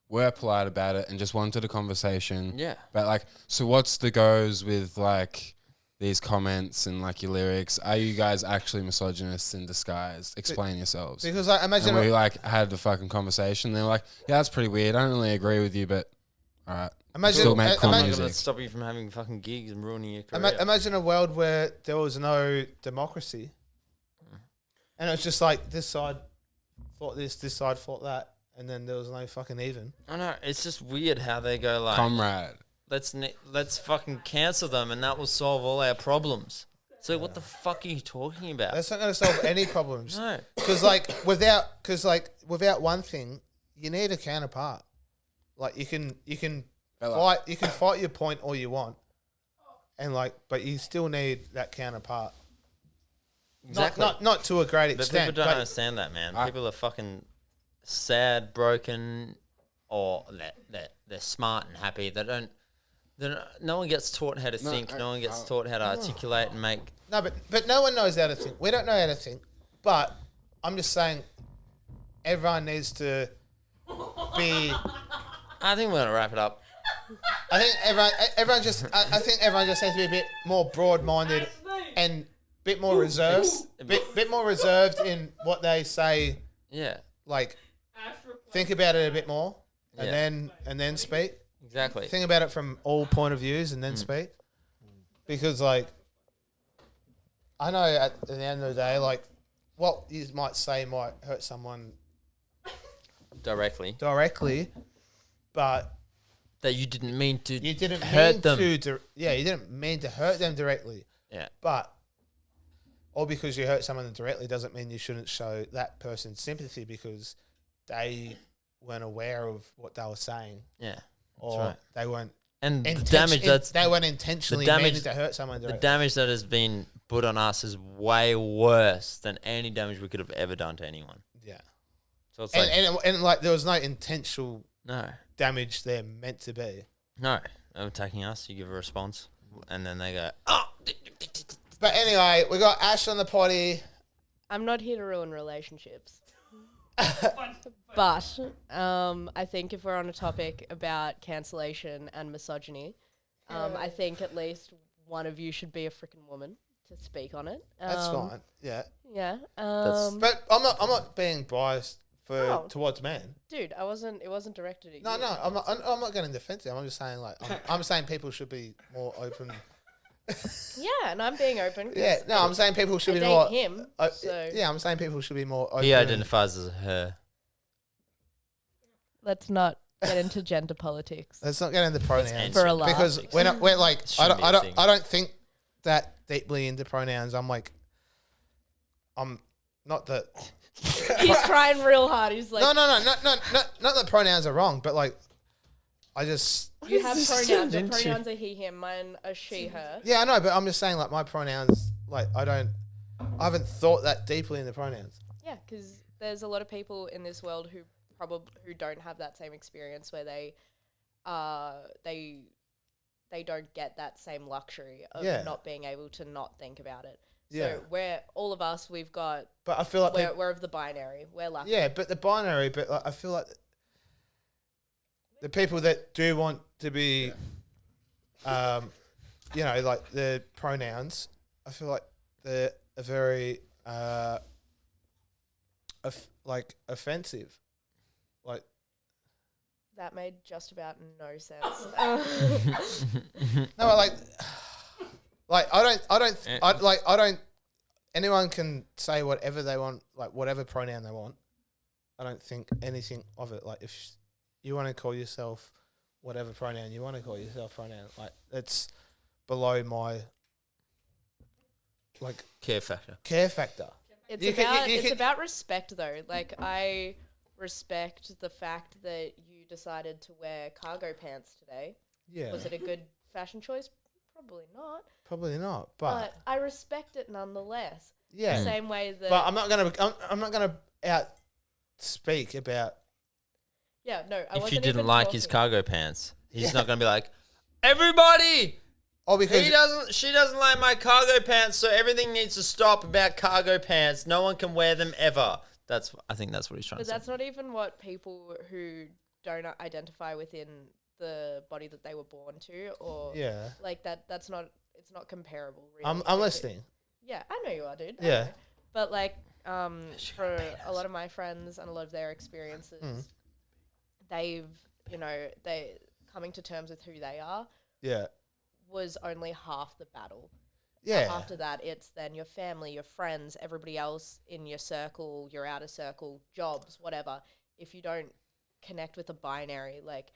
were polite about it and just wanted a conversation. Yeah. But like, so what's the goes with like these comments and like your lyrics? Are you guys actually misogynists in disguise? Explain yourselves. Because I imagine And we like had the fucking conversation. They were like, yeah, that's pretty weird. I don't really agree with you, but all right. Imagine- Still make cool I'm not music. gonna stop you from having fucking gigs and ruining your career. imagine a world where there was no democracy, and it's just like this side thought this side thought that, and then there was no fucking even. I know, it's just weird how they go like, Comrade. let's fucking cancel them and that will solve all our problems. So what the fuck are you talking about? That's not going to solve any problems. No. Because without one thing, you need a counterpart. Like you can fight your point all you want, and but you still need that counterpart. Exactly. Not to a great But extent. people don't but understand that, man. People are fucking sad, broken, or they're smart and happy. No one gets taught how to think. No one gets taught how to articulate and make. No, but no one knows how to think. We don't know how to think. But I'm just saying, everyone needs to be. I think we're gonna wrap it up. I think everyone just. I think everyone just has to be a bit more broad-minded and bit more reserved. Bit more reserved in what they say. Yeah, Like, think about it a bit more, Yeah. and then speak. exactly. Think about it from all point of views, and then speak. Because I know at the end of the day, what you might say might hurt someone Directly. but That you didn't mean to. you didn't hurt mean them. to. You didn't mean to hurt them directly. Yeah. But all because you hurt someone directly doesn't mean you shouldn't show that person sympathy because they weren't aware of what they were saying, Yeah. or right. they weren't. And the damage they weren't intentionally damage- meaning to hurt someone the directly. damage that has been put on us is way worse than any damage we could have ever done to anyone. Yeah. So it's like And there was no intentional no, damage there meant to be. no. They're attacking us. You give a response, and then they go, oh. But anyway, we got Ash on the potty. I'm not here to ruin relationships. But I think if we're on a topic about cancellation and misogyny, I think at least one of you should be a freaking woman to speak on it. That's fine. Yeah. Yeah. But I'm not being biased towards men. Dude, it wasn't directed at No, you. no, I'm not getting defensive. I'm just saying I'm saying people should be more open. Yeah, and I'm being open. 'cause Yeah, no, I'm saying people should I be date more. him, so Yeah, I'm saying people should be more open. He identifies as her. let's not get into gender politics. Let's not get into pronouns For a laugh. because we're like Shouldn't be a thing. I don't think that deeply into pronouns. I'm not that He's trying real hard. He's like, no, not that pronouns are wrong, but like, I just you have pronouns. Your into? pronouns are he, him. Mine are she, her. yeah, I know, but I'm just saying like my pronouns, like I haven't thought that deeply in the pronouns. Yeah, because there's a lot of people in this world who who don't have that same experience where they don't get that same luxury of not being able to not think about it. So we're all of us, we've got. But I feel like we're of the binary. We're lucky. yeah, but the binary. But like, I feel like the people that do want to be, you know, like the pronouns. I feel like they're a very offensive. Like That made just about no sense. no, I don't. Anyone can say whatever they want, like whatever pronoun they want. I don't think anything of it. Like if you want to call yourself whatever pronoun you want to call yourself pronoun, like it's below my like Care factor. It's You about can- about respect though. Like I respect the fact that you decided to wear cargo pants today. Yeah, Was it a good fashion choice? Probably not. probably not, But I respect it nonetheless. yeah. The same way that. But I'm not gonna out speak about. yeah, no. I If you wasn't didn't even like his talking. cargo pants, he's not going to be like, everybody, Oh, because she doesn't like my cargo pants, so everything needs to stop about cargo pants. No one can wear them ever. I think that's what he's trying But to say. that's not even what people who don't identify within the body that they were born to, or yeah, like that. That's not. It's not comparable. Really. I'm Like, listening. Yeah, I know you are, dude. I Yeah. know. But like, for a lot of my friends and a lot of their experiences, they've, they coming to terms with who they are Yeah, was only half the battle. yeah, After that, it's then your family, your friends, everybody else in your circle, your outer circle, jobs, whatever. If you don't connect with a binary, like,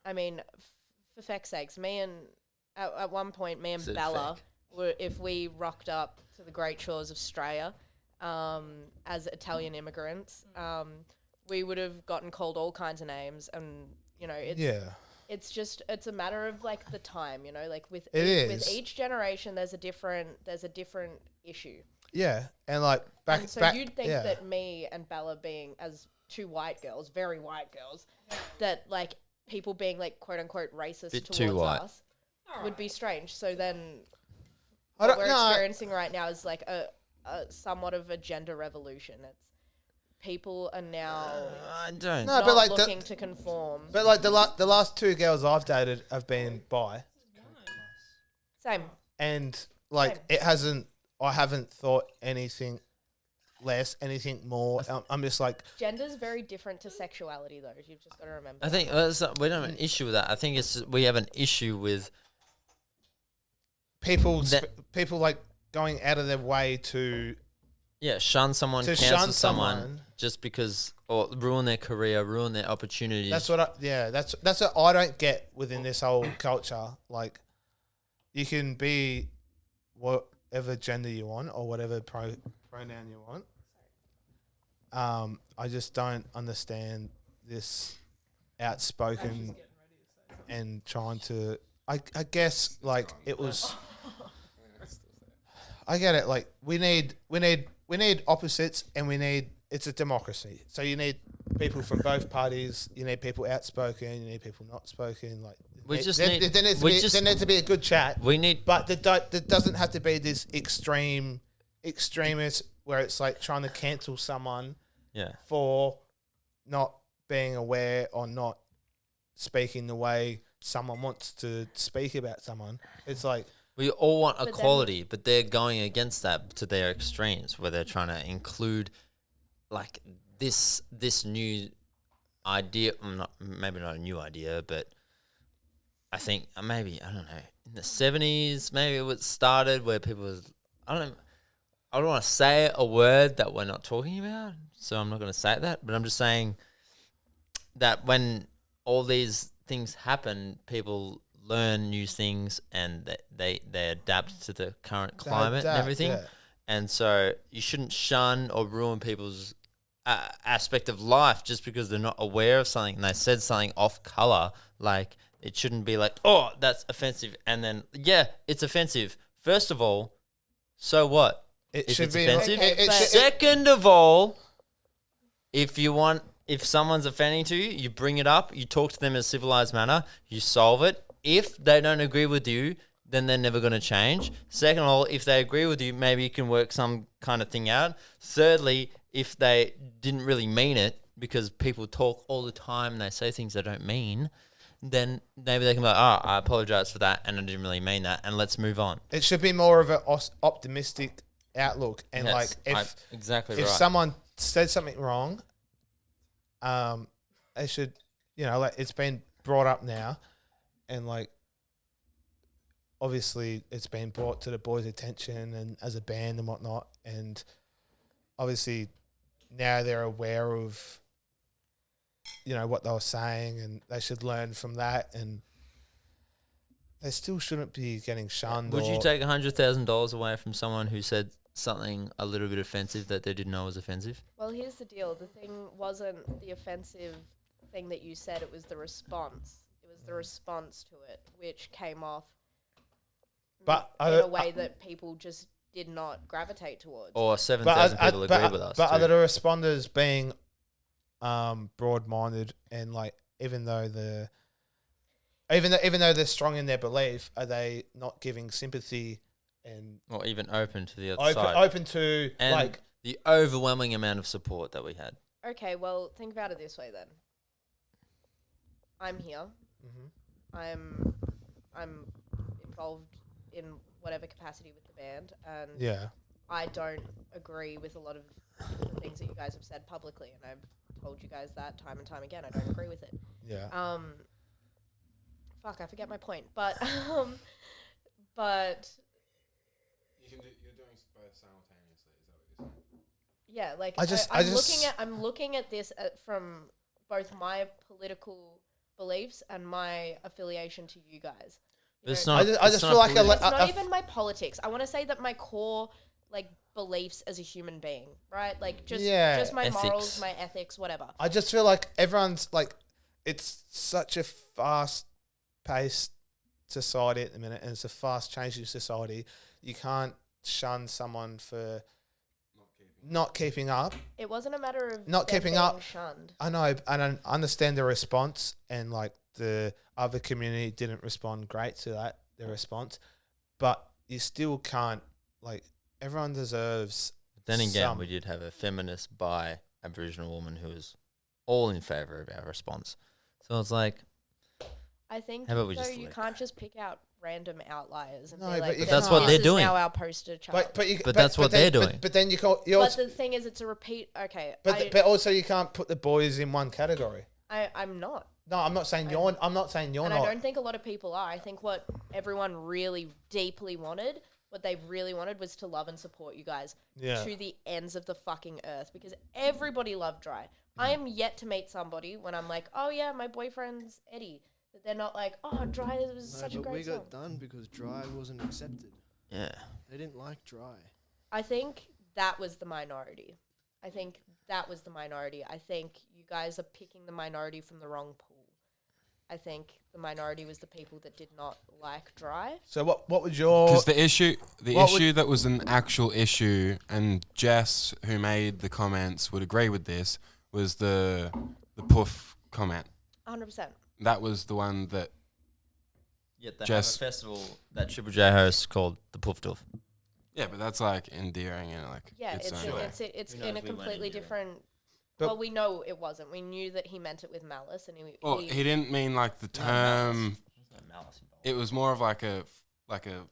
I mean, for feck's sakes, at one point, me and Said Bella, feck. if we rocked up to the great shores of Australia as Italian immigrants, we would have gotten called all kinds of names, and it's a matter of like the time, like with with each generation, there's a different issue. yeah, and like back. And so back, you'd think yeah. that me and Bella being as two white girls, very white girls, that like people being like quote unquote racist Bit too towards white. us would be strange. So then I what don't we're know. experiencing right now is like a somewhat of a gender revolution. It's people are now I don't. No, not but like looking to conform. but like the last two girls I've dated have been bi, Same. and like I haven't thought anything less, anything more. I'm just like Gender's very different to sexuality, though. You've just got to remember. I think we don't have an issue with that. I think we have an issue with people That- people like going out of their way to shun someone, To cancel shun someone someone. just because, or ruin their career, ruin their opportunities. That's what I don't get within this whole culture. Like, you can be whatever gender you want or whatever pronoun you want. I just don't understand this outspoken and trying to. I guess like it was. I get it. Like we need opposites, and it's a democracy. So you need people from both parties. You need people outspoken. You need people not spoken. Like there needs to be a good chat. We need, But there doesn't have to be this extremist where it's like trying to cancel someone for not being aware or not speaking the way someone wants to speak about someone. It's like. we all want then- equality, but they're going against that to their extremes, where they're trying to include like this new idea. Maybe not a new idea, but I think maybe, I don't know, in the 70s, maybe it was started where people was, I don't want to say a word that we're not talking about, so I'm not going to say that, but I'm just saying that when all these things happen, people learn new things and they adapt to the current climate and adapt, everything. yeah. And so you shouldn't shun or ruin people's aspect of life just because they're not aware of something and they said something off color. Like, it shouldn't be like, oh, that's offensive. And then, yeah, it's offensive. First of all, so what? It If should it's be offensive. Okay, but- Second of all, if someone's offending to you, you bring it up, you talk to them in a civilized manner, you solve it. If they don't agree with you, then they're never going to change. Second of all, if they agree with you, maybe you can work some kind of thing out. Thirdly, if they didn't really mean it, because people talk all the time and they say things they don't mean, then maybe they can be like, oh, I apologize for that and I didn't really mean that, and let's move on. It should be more of an optimistic outlook. And Yes, like if exactly if right. someone said something wrong, they should, like it's been brought up now, and like obviously it's been brought to the boys' attention and as a band and whatnot, and obviously now they're aware of what they were saying, and they should learn from that, and they still shouldn't be getting shunned. Would you take $100,000 away from someone who said something a little bit offensive that they didn't know was offensive? Well, here's the deal. The thing wasn't the offensive thing that you said. It was the response. It was the response to it, which came off But in a way that people just did not gravitate towards. Or 7,000 people agreed with us. But too. are the responders being broad-minded, and like even though they're strong in their belief, are they not giving sympathy and Or even open to the other side. open to And like the overwhelming amount of support that we had. Okay, well, think about it this way then. I'm here. I'm involved in whatever capacity with the band, and yeah. I don't agree with a lot of the things that you guys have said publicly, and I've told you guys that time and time again. I don't agree with it. Yeah. Fuck, I forget my point, but You're doing both simultaneously. Is that what you're saying? yeah, like I'm looking at this from both my political beliefs and my affiliation to you guys. You It's know, not, I just feel like it's not even my politics. I want to say that my core beliefs as a human being, right? Like just my Ethics. morals, my ethics, whatever. I just feel like everyone's like, it's such a fast-paced society at the minute, and it's a fast-changing society. You can't shun someone for not keeping up. It wasn't a matter of Not them keeping being up. shunned. I know, and I understand the response, and like the other community didn't respond great to that, their response, but you still can't, like, everyone deserves. Then again, some- we did have a feminist bi Aboriginal woman who was all in favour of our response. So it's like, I think How about we though just you let can't just pick out random outliers and No, be but like, you But that's can't. what this they're is doing. now our poster child. But that's what they're doing. But then you call But the thing is, it's a repeat. Okay, but also you can't put the boys in one category. I'm not. No, I'm not saying you're. I'm not saying you're And not. I don't think a lot of people are. I think what everyone really deeply wanted, what they really wanted was to love and support you guys Yeah. to the ends of the fucking earth, because everybody loved Dry. I am yet to meet somebody when I'm like, oh yeah, my boyfriend's Eddie, that they're not like, oh, Dry was such a but we great song. got done because Dry wasn't accepted. yeah. They didn't like Dry. I think that was the minority. I think you guys are picking the minority from the wrong pool. I think the minority was the people that did not like Dry. So what would your? Because the issue What would- that was an actual issue, and Jess, who made the comments, would agree with this, was the puff comment. 100%. That was the one that Yet they Just- have a festival that Triple J hosts called the Puff Duff. yeah, but that's like endearing and like Yeah, its it's own way. it's Who in knows, a we weren't completely in here. different. But- Well, we know it wasn't. We knew that he meant it with malice, and Well, he didn't mean like the term. There's no malice involved. It was more of like a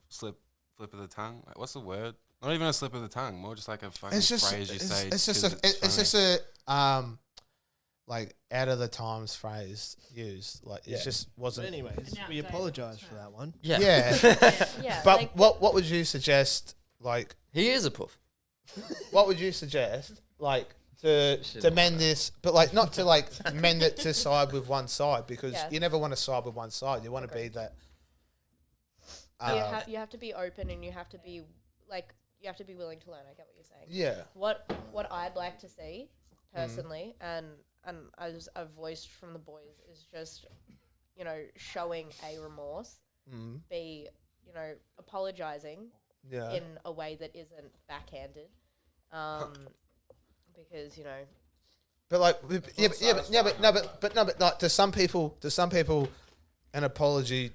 slip of the tongue. Like, what's the word? Not even a slip of the tongue. More just like a fucking It's just. phrase you It's, say. it's just 'cause a. It's funny. just a. Like out of the times phrase used. Like it just But wasn't. anyways, An we outdated apologise for term. that one. Yeah. Yeah. yeah. But like, what would you suggest? Like He is a puff. what would you suggest? Like to mend this, but like not to like mend it to side with one side, because Yeah. you never want to side with one side. You want to be that. you have to be open, and you have to be willing to learn. I get what you're saying. Yeah. What I'd like to see personally, and as I've voiced from the boys, is just, you know, showing A, remorse, B, you know, apologizing in a way that isn't backhanded, because, you know. But like, but like to some people, an apology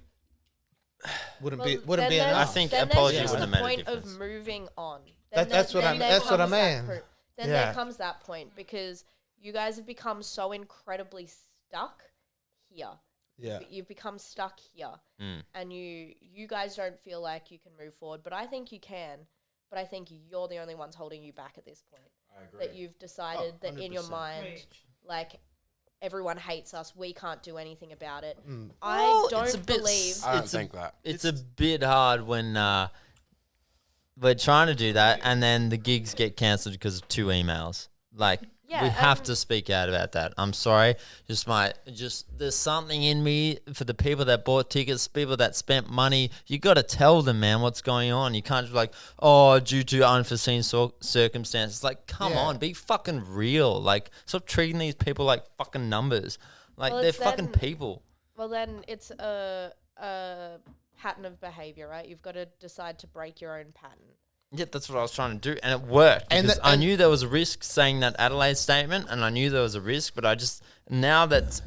wouldn't be then enough. I think then apology there's wouldn't the have made a point of difference. moving on. That's what I mean. Then there comes that point, because you guys have become so incredibly stuck here. Yeah. You've become stuck here, and you guys don't feel like you can move forward. But I think you can. But I think you're the only ones holding you back at this point. I agree. That you've decided that in your mind, like, everyone hates us. We can't do anything about it. I don't believe. I don't think that. It's a bit hard when we're trying to do that and then the gigs get cancelled because of 2 emails. Like, we have to speak out about that. I'm sorry. Just there's something in me for the people that bought tickets, people that spent money. You got to tell them, man, what's going on. You can't just be like, oh, due to unforeseen circumstances. Like, come on, be fucking real. Like, stop treating these people like fucking numbers. Like, they're fucking people. Well, then it's a pattern of behavior, right? You've got to decide to break your own pattern. Yeah, that's what I was trying to do, and it worked. Because I knew there was a risk saying that Adelaide statement, and I knew there was a risk, but I just now that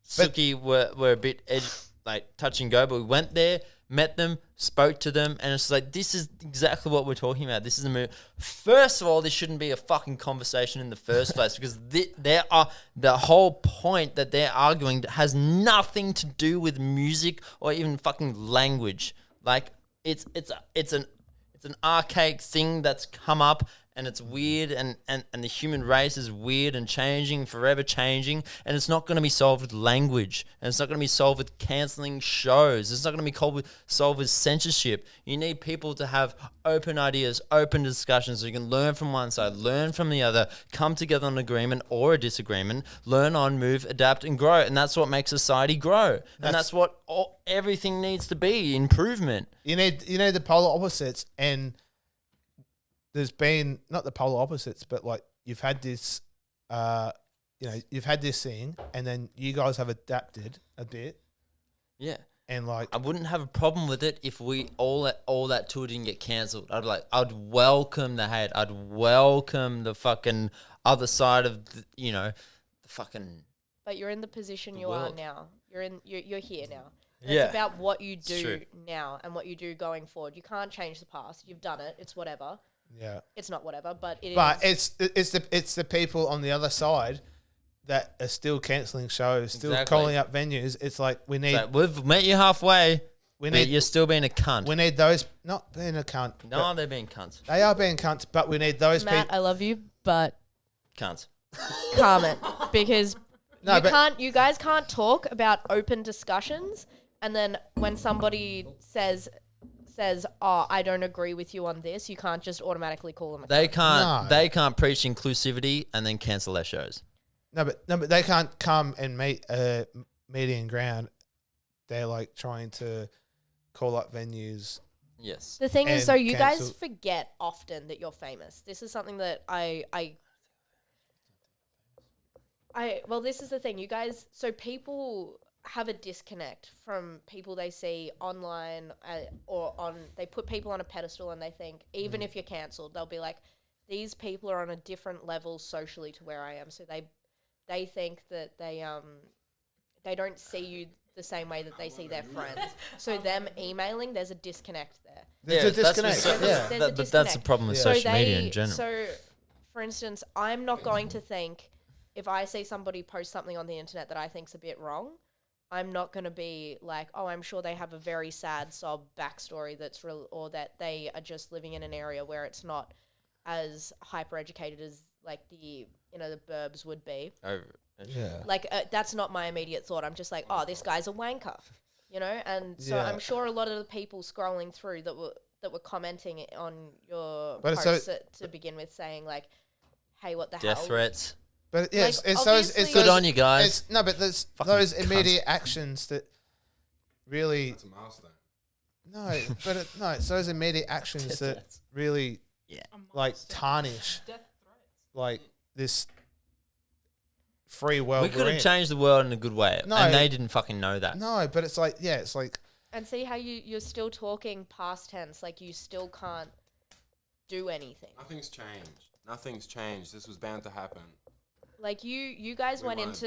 Suki were a bit like touch and go, but we went there, met them, spoke to them, and it's like, this is exactly what we're talking about. This is a move. First of all, this shouldn't be a fucking conversation in the first place, because the whole point that they're arguing has nothing to do with music or even fucking language. Like, it's an archaic thing that's come up, and it's weird, and the human race is weird and changing, forever changing, and it's not going to be solved with language, and it's not going to be solved with cancelling shows. It's not going to be solved with censorship. You need people to have open ideas, open discussions, so you can learn from one side, learn from the other, come together on an agreement or a disagreement, learn on, move, adapt, and grow, and that's what makes society grow, and that's what everything needs to be, improvement. You need the polar opposites, and there's been not the polar opposites, but like you've had this, you've had this thing, and then you guys have adapted a bit. Yeah, and like I wouldn't have a problem with it if we all that tour didn't get cancelled. I'd welcome the hate. I'd welcome the fucking other side of the fucking. But you're in the position you are now. You're here now. Yeah. It's about what you do now and what you do going forward. You can't change the past. You've done it. It's whatever. Yeah. It's not whatever, but it is. But it's the people on the other side that are still cancelling shows, still calling up venues. It's like we need. So we've met you halfway. But you're still being a cunt. We need those not being a cunt. No, they're being cunts. They are being cunts, but we need those people. Matt, I love you, but cunts. Calm it, because you guys can't talk about open discussions, and then when somebody says, "Oh, I don't agree with you on this," you can't just automatically call them a cunt. They can't preach inclusivity and then cancel their shows. No, but they can't come and meet a median ground. They're like trying to call up venues. Yes. The thing is, though, you guys forget often that you're famous. This is something that well, this is the thing. You guys, so people have a disconnect from people they see online they put people on a pedestal, and they think, even if you're cancelled, they'll be like, these people are on a different level socially to where I am. So they think that they don't see you the same way that they see their friends. So them emailing, there's a disconnect there. There's a disconnect. But that's the problem with social media in general. So, for instance, I'm not going to think, if I see somebody post something on the internet that I think's a bit wrong, I'm not going to be like, oh, I'm sure they have a very sad sob backstory that's real, or that they are just living in an area where it's not as hyper educated as like the burbs would be. Like that's not my immediate thought. I'm just like, oh, this guy's a wanker, and so I'm sure a lot of the people scrolling through that were commenting on your posts to begin with, saying like, hey, what the hell? Death threats. But yes, like, it's good on you guys. There's those immediate actions that really. That's a milestone. No, but it's those immediate actions that really, like tarnish, like this free world. We could we're have in. changed the world in a good way, No. and they didn't fucking know that. No, but it's like, yeah, it's like, And see how you're still talking past tense, like you still can't do anything. Nothing's changed. Nothing's changed. This was bound to happen. Like you guys We went won't.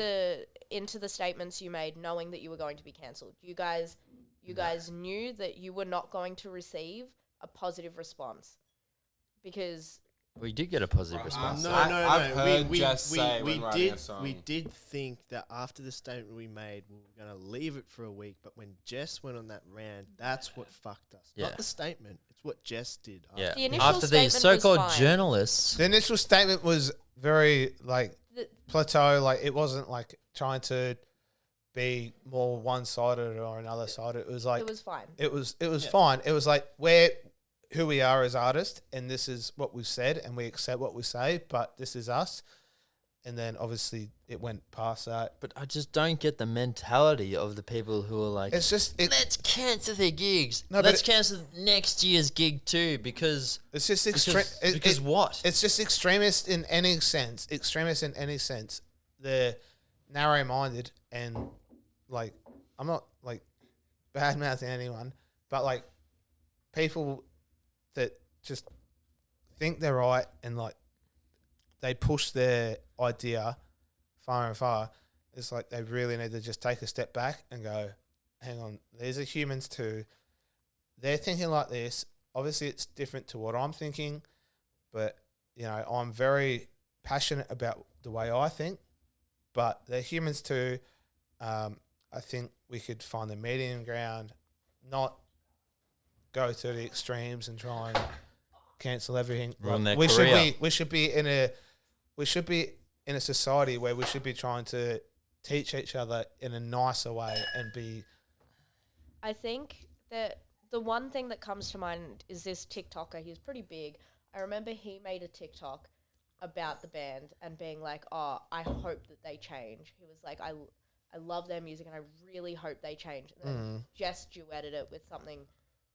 into the statements you made knowing that you were going to be cancelled. You guys knew that you were not going to receive a positive response because We did get a positive response. No, I- no, I've no. heard We Jess say we when writing did a song. we did think that after the statement we made, we were gonna leave it for a week. But when Jess went on that rant, that's what fucked us. Yeah. Not the statement. It's what Jess did. Yeah. The initial After these statement was so-called fine. journalists, the initial statement was very like the, plateau. Like it wasn't like trying to be more one-sided or another side. It was like it was fine. it was fine. It was like we're who we are as artists, and this is what we've said, and we accept what we say, but this is us. And then obviously it went past that. but I just don't get the mentality of the people who are like, It's just let's cancel their gigs. No, but Let's it- cancel next year's gig too because it's just because what? It's just extremist in any sense. Extremist in any sense. They're narrow-minded and like I'm not like bad mouthing anyone, but like people that just think they're right and like they push their idea far and far. It's like they really need to just take a step back and go, hang on, these are humans too. They're thinking like this. Obviously, it's different to what I'm thinking, but you know, I'm very passionate about the way I think. But they're humans too. I think we could find the medium ground, not go to the extremes and try and cancel everything. Ruin their we career. should be in a society where we should be trying to teach each other in a nicer way and be. I think that the one thing that comes to mind is this TikToker. He's pretty big. I remember he made a TikTok about the band and being like, "Oh, I hope that they change." He was like, "I love their music and I really hope they change." And then Jess duetted it with something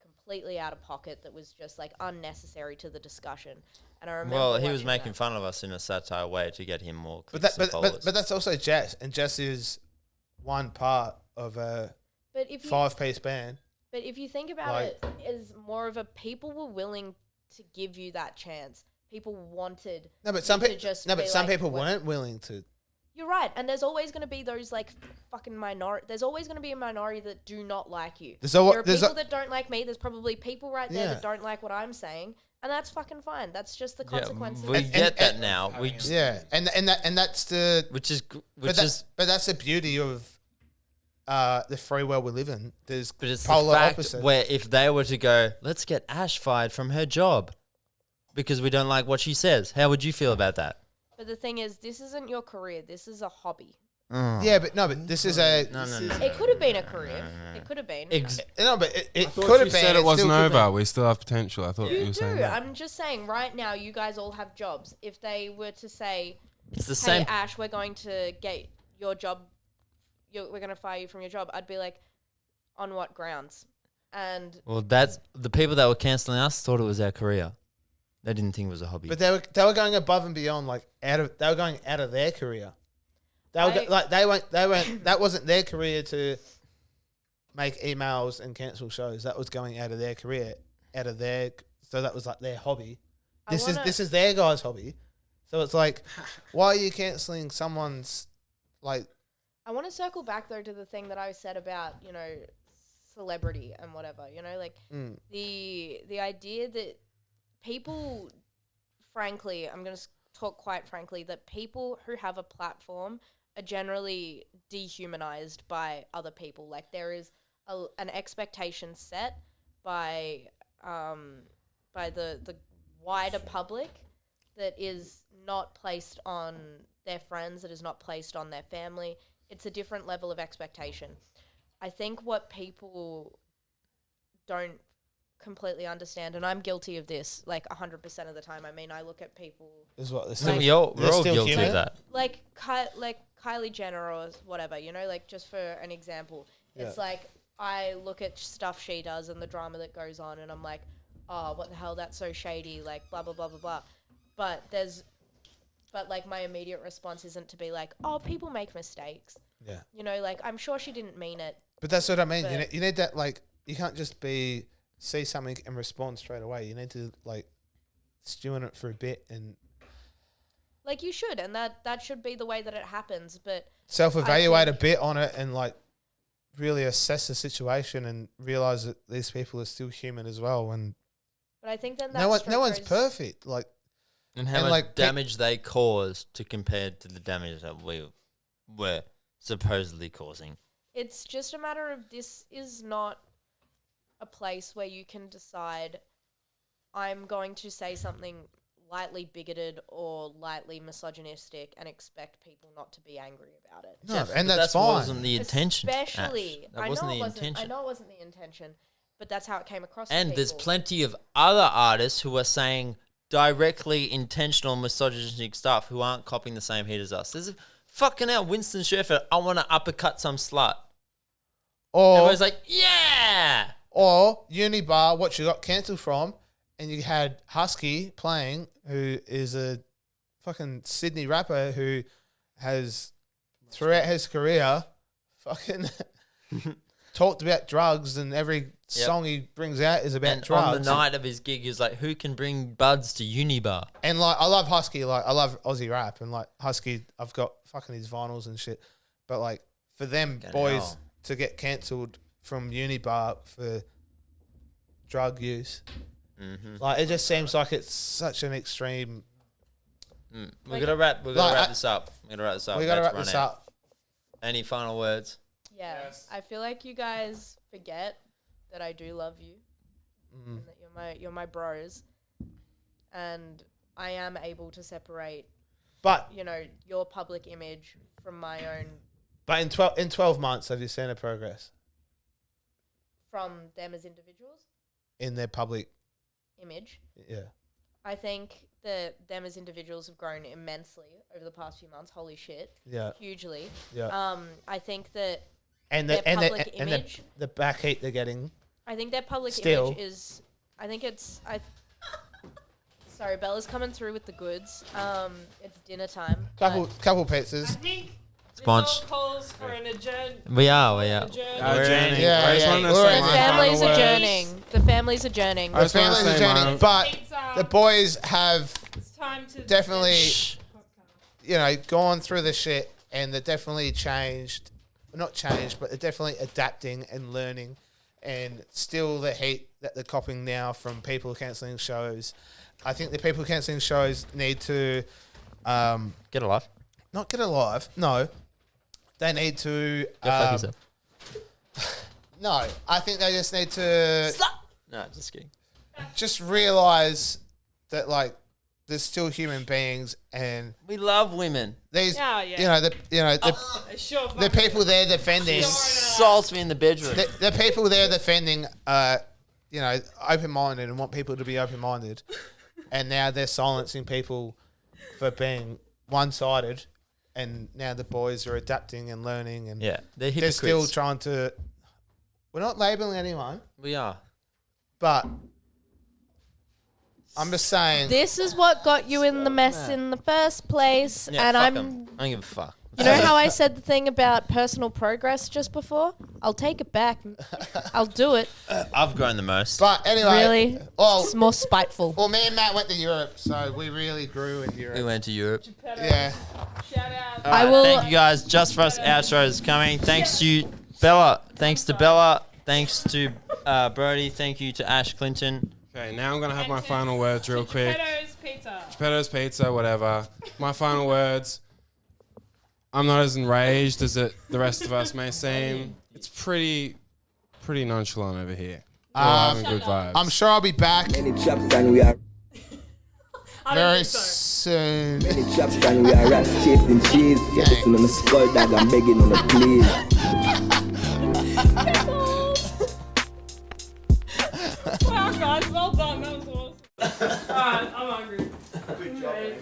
completely out of pocket that was just like unnecessary to the discussion. And I remember Well, he was watching making that. fun of us in a satire way to get him more But clicks that, and but, followers. but that's also Jess, and Jess is one part of a But if you 5-piece band. But if you think about Like- it as more of a people were willing to give you that chance. People wanted No, but some you to people. just No, but be some like, people "Well, weren't willing to. You're right, and there's always going to be those like fucking minority. There's always going to be a minority that do not like you. There's There are there's people that don't like me. There's probably people right there Yeah. that don't like what I'm saying, and that's fucking fine. That's just the yeah, consequences. we And- get that and- now. We just, Yeah, and that's the. which is But that's the beauty of the free world we live in. There's but it's polar the fact opposite. where if they were to go, let's get Ash fired from her job because we don't like what she says. How would you feel about that? But the thing is, this isn't your career. This is a hobby. Yeah, but this is a. No. It could have been a career. It could have been. No, but it Thought could you have been. said it wasn't still could over. We still have potential. I thought you You were do. saying that. I'm just saying. Right now, you guys all have jobs. If they were to say, It's the "Hey, same. Ash, we're going to get your job. We're going to fire you from your job," I'd be like, "On what grounds?" And Well, that's the people that were cancelling us thought it was our career. They didn't think it was a hobby. But they were going above and beyond, like they were going out of their career. They were they weren't that wasn't their career to make emails and cancel shows. That was going out of their career, so that was like their hobby. This is their guy's hobby. So it's like, why are you canceling someone's like? I want to circle back though to the thing that I said about celebrity and whatever. Like the idea that people, frankly, I'm going to talk quite frankly, that people who have a platform are generally dehumanized by other people. Like there is an expectation set by the wider public that is not placed on their friends, that is not placed on their family. It's a different level of expectation. I think what people don't completely understand, and I'm guilty of this like 100% of the time. I mean, I look at people Is what they're I still, think we're they're all still guilty human? of that. like Kylie Jenner or whatever, like just for an example. It's like I look at stuff she does and the drama that goes on and I'm like, oh, what the hell, that's so shady, like blah, blah, blah, blah, blah. But there's but like my immediate response isn't to be like, oh, people make mistakes. Yeah. You know, like I'm sure she didn't mean it. But that's what I mean. But- You need that, like, you can't just see something and respond straight away. You need to, like, stew in it for a bit and Like you should, and that should be the way that it happens. But self-evaluate a think- bit on it and, like, really assess the situation and realize that these people are still human as well. And but I think then that no one's goes- perfect. Like, And how And, much like, damage they caused to compared to the damage that we were supposedly causing. It's just a matter of this is not a place where you can decide I'm going to say something lightly bigoted or lightly misogynistic and expect people not to be angry about it. no, Yeah, and but that's what fine. wasn't the intention. Especially, Ash. That wasn't the intention. I know it wasn't the intention, but that's how it came across. to And there's people. plenty of other artists who are saying directly intentional misogynistic stuff who aren't copying the same heat as us. There's a fucking hell, Winston Schaeffer, I want to uppercut some slut. Or Everybody's like, yeah. Or Unibar, what you got cancelled from, and you had Husky playing, who is a fucking Sydney rapper who has, throughout his career, fucking talked about drugs, and every song he brings out is about And drugs. on the night of his gig, he was like, who can bring buds to Unibar? And like, I love Husky, like, I love Aussie rap, and like Husky, I've got fucking his vinyls and shit. But like, for them Fucking boys hell. to get cancelled from Unibar for drug use, like, it just seems like it's such an extreme. We're gonna wrap this up. We're gonna wrap this up. We got to Let's wrap this run out. up. Any final words? Yeah, Yes. I feel like you guys forget that I do love you, and that you're my bros, and I am able to separate, But your public image from my own, in 12 months, have you seen a progress from them as individuals in their public? image. Yeah. I think that them as individuals have grown immensely over the past few months. Holy shit, Yeah. hugely. Yeah. I think that And their the and public the, and image. the back heat they're getting. I think their public Still. image is. I think it's. Sorry, Bella's coming through with the goods. It's dinner time. Couple I pizzas. think Sponge. this all calls for an adjourn. We are. adjourn. Adjourning. Yeah, I just yeah. wanted to We're say in The my family's final words. adjourning. The family's adjourning. I The just wanna family's say adjourning, mine. but Pizza. the boys have It's time to definitely, podcast. gone through the shit, and they're definitely changed. Not changed, but they're definitely adapting and learning, and still the heat that they're copping now from people cancelling shows. I think the people cancelling shows need to Get a life. not get alive. No, they need to. Go fuck yourself. No, I think they just need to No, just kidding. just realize that, like, there's still human beings, and We love women. these, Yeah, yeah. Sure. the people they're defending, Salts me in the bedroom. the people they're defending are, open-minded and want people to be open-minded, and now they're silencing people for being one-sided, and now the boys are adapting and learning, and Yeah, they're they're hypocrites. still trying to. We're not labeling anyone, We are. but I'm just saying. This is what got you in the mess in the first place, Yeah, and fuck I'm. 'em. I don't give a fuck. You know how I said the thing about personal progress just before? I'll take it back. I'll do it. I've grown the most. But anyway, Really? Well, It's more spiteful. well, me and Matt went to Europe, so we really grew in Europe. We went to Europe. Yeah. Shout out. I will. Thank you guys. Just for us, outro is coming. Thanks to Bella. Thanks to Bella. Thanks to Brodie. Thank you to Ash Clinton. Okay, now I'm going to have my final words real quick. Geppetto's Pizza. Geppetto's Pizza, whatever. My final words. I'm not as enraged as the rest of us may seem. It's pretty nonchalant over here. We're having good vibes. I'm sure I'll be back Many chops and we are I don't very think so. soon. many chops and we are rats chasing cheese. Get this one on the skull dog, I'm begging on the please. Wow, guys, well done. That was awesome. Alright, I'm hungry.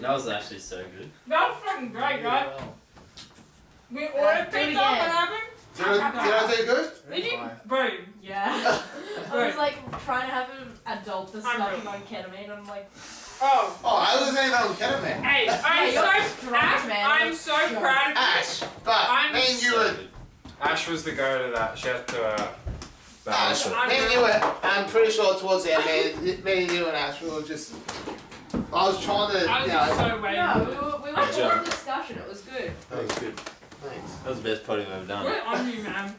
That was actually so good. That was fucking great, right? We ordered do it pizza. What again. happened? Did I do good? Did you? Bro, yeah. I was like trying to have an adult that's I'm fucking really- on ketamine. I'm like, Oh. Oh, I wasn't even on ketamine. Hey, I'm so proud of you. Ash, but me and you were. Ash was the go to that. She had to. Ash, me and you were. I'm pretty sure towards the end, me and you and Ash, we were just. I was trying to. I was just so waiting. No, we were full of discussion. It was good. That was good. Thanks. That was the best potty I've ever done. Good on you, man.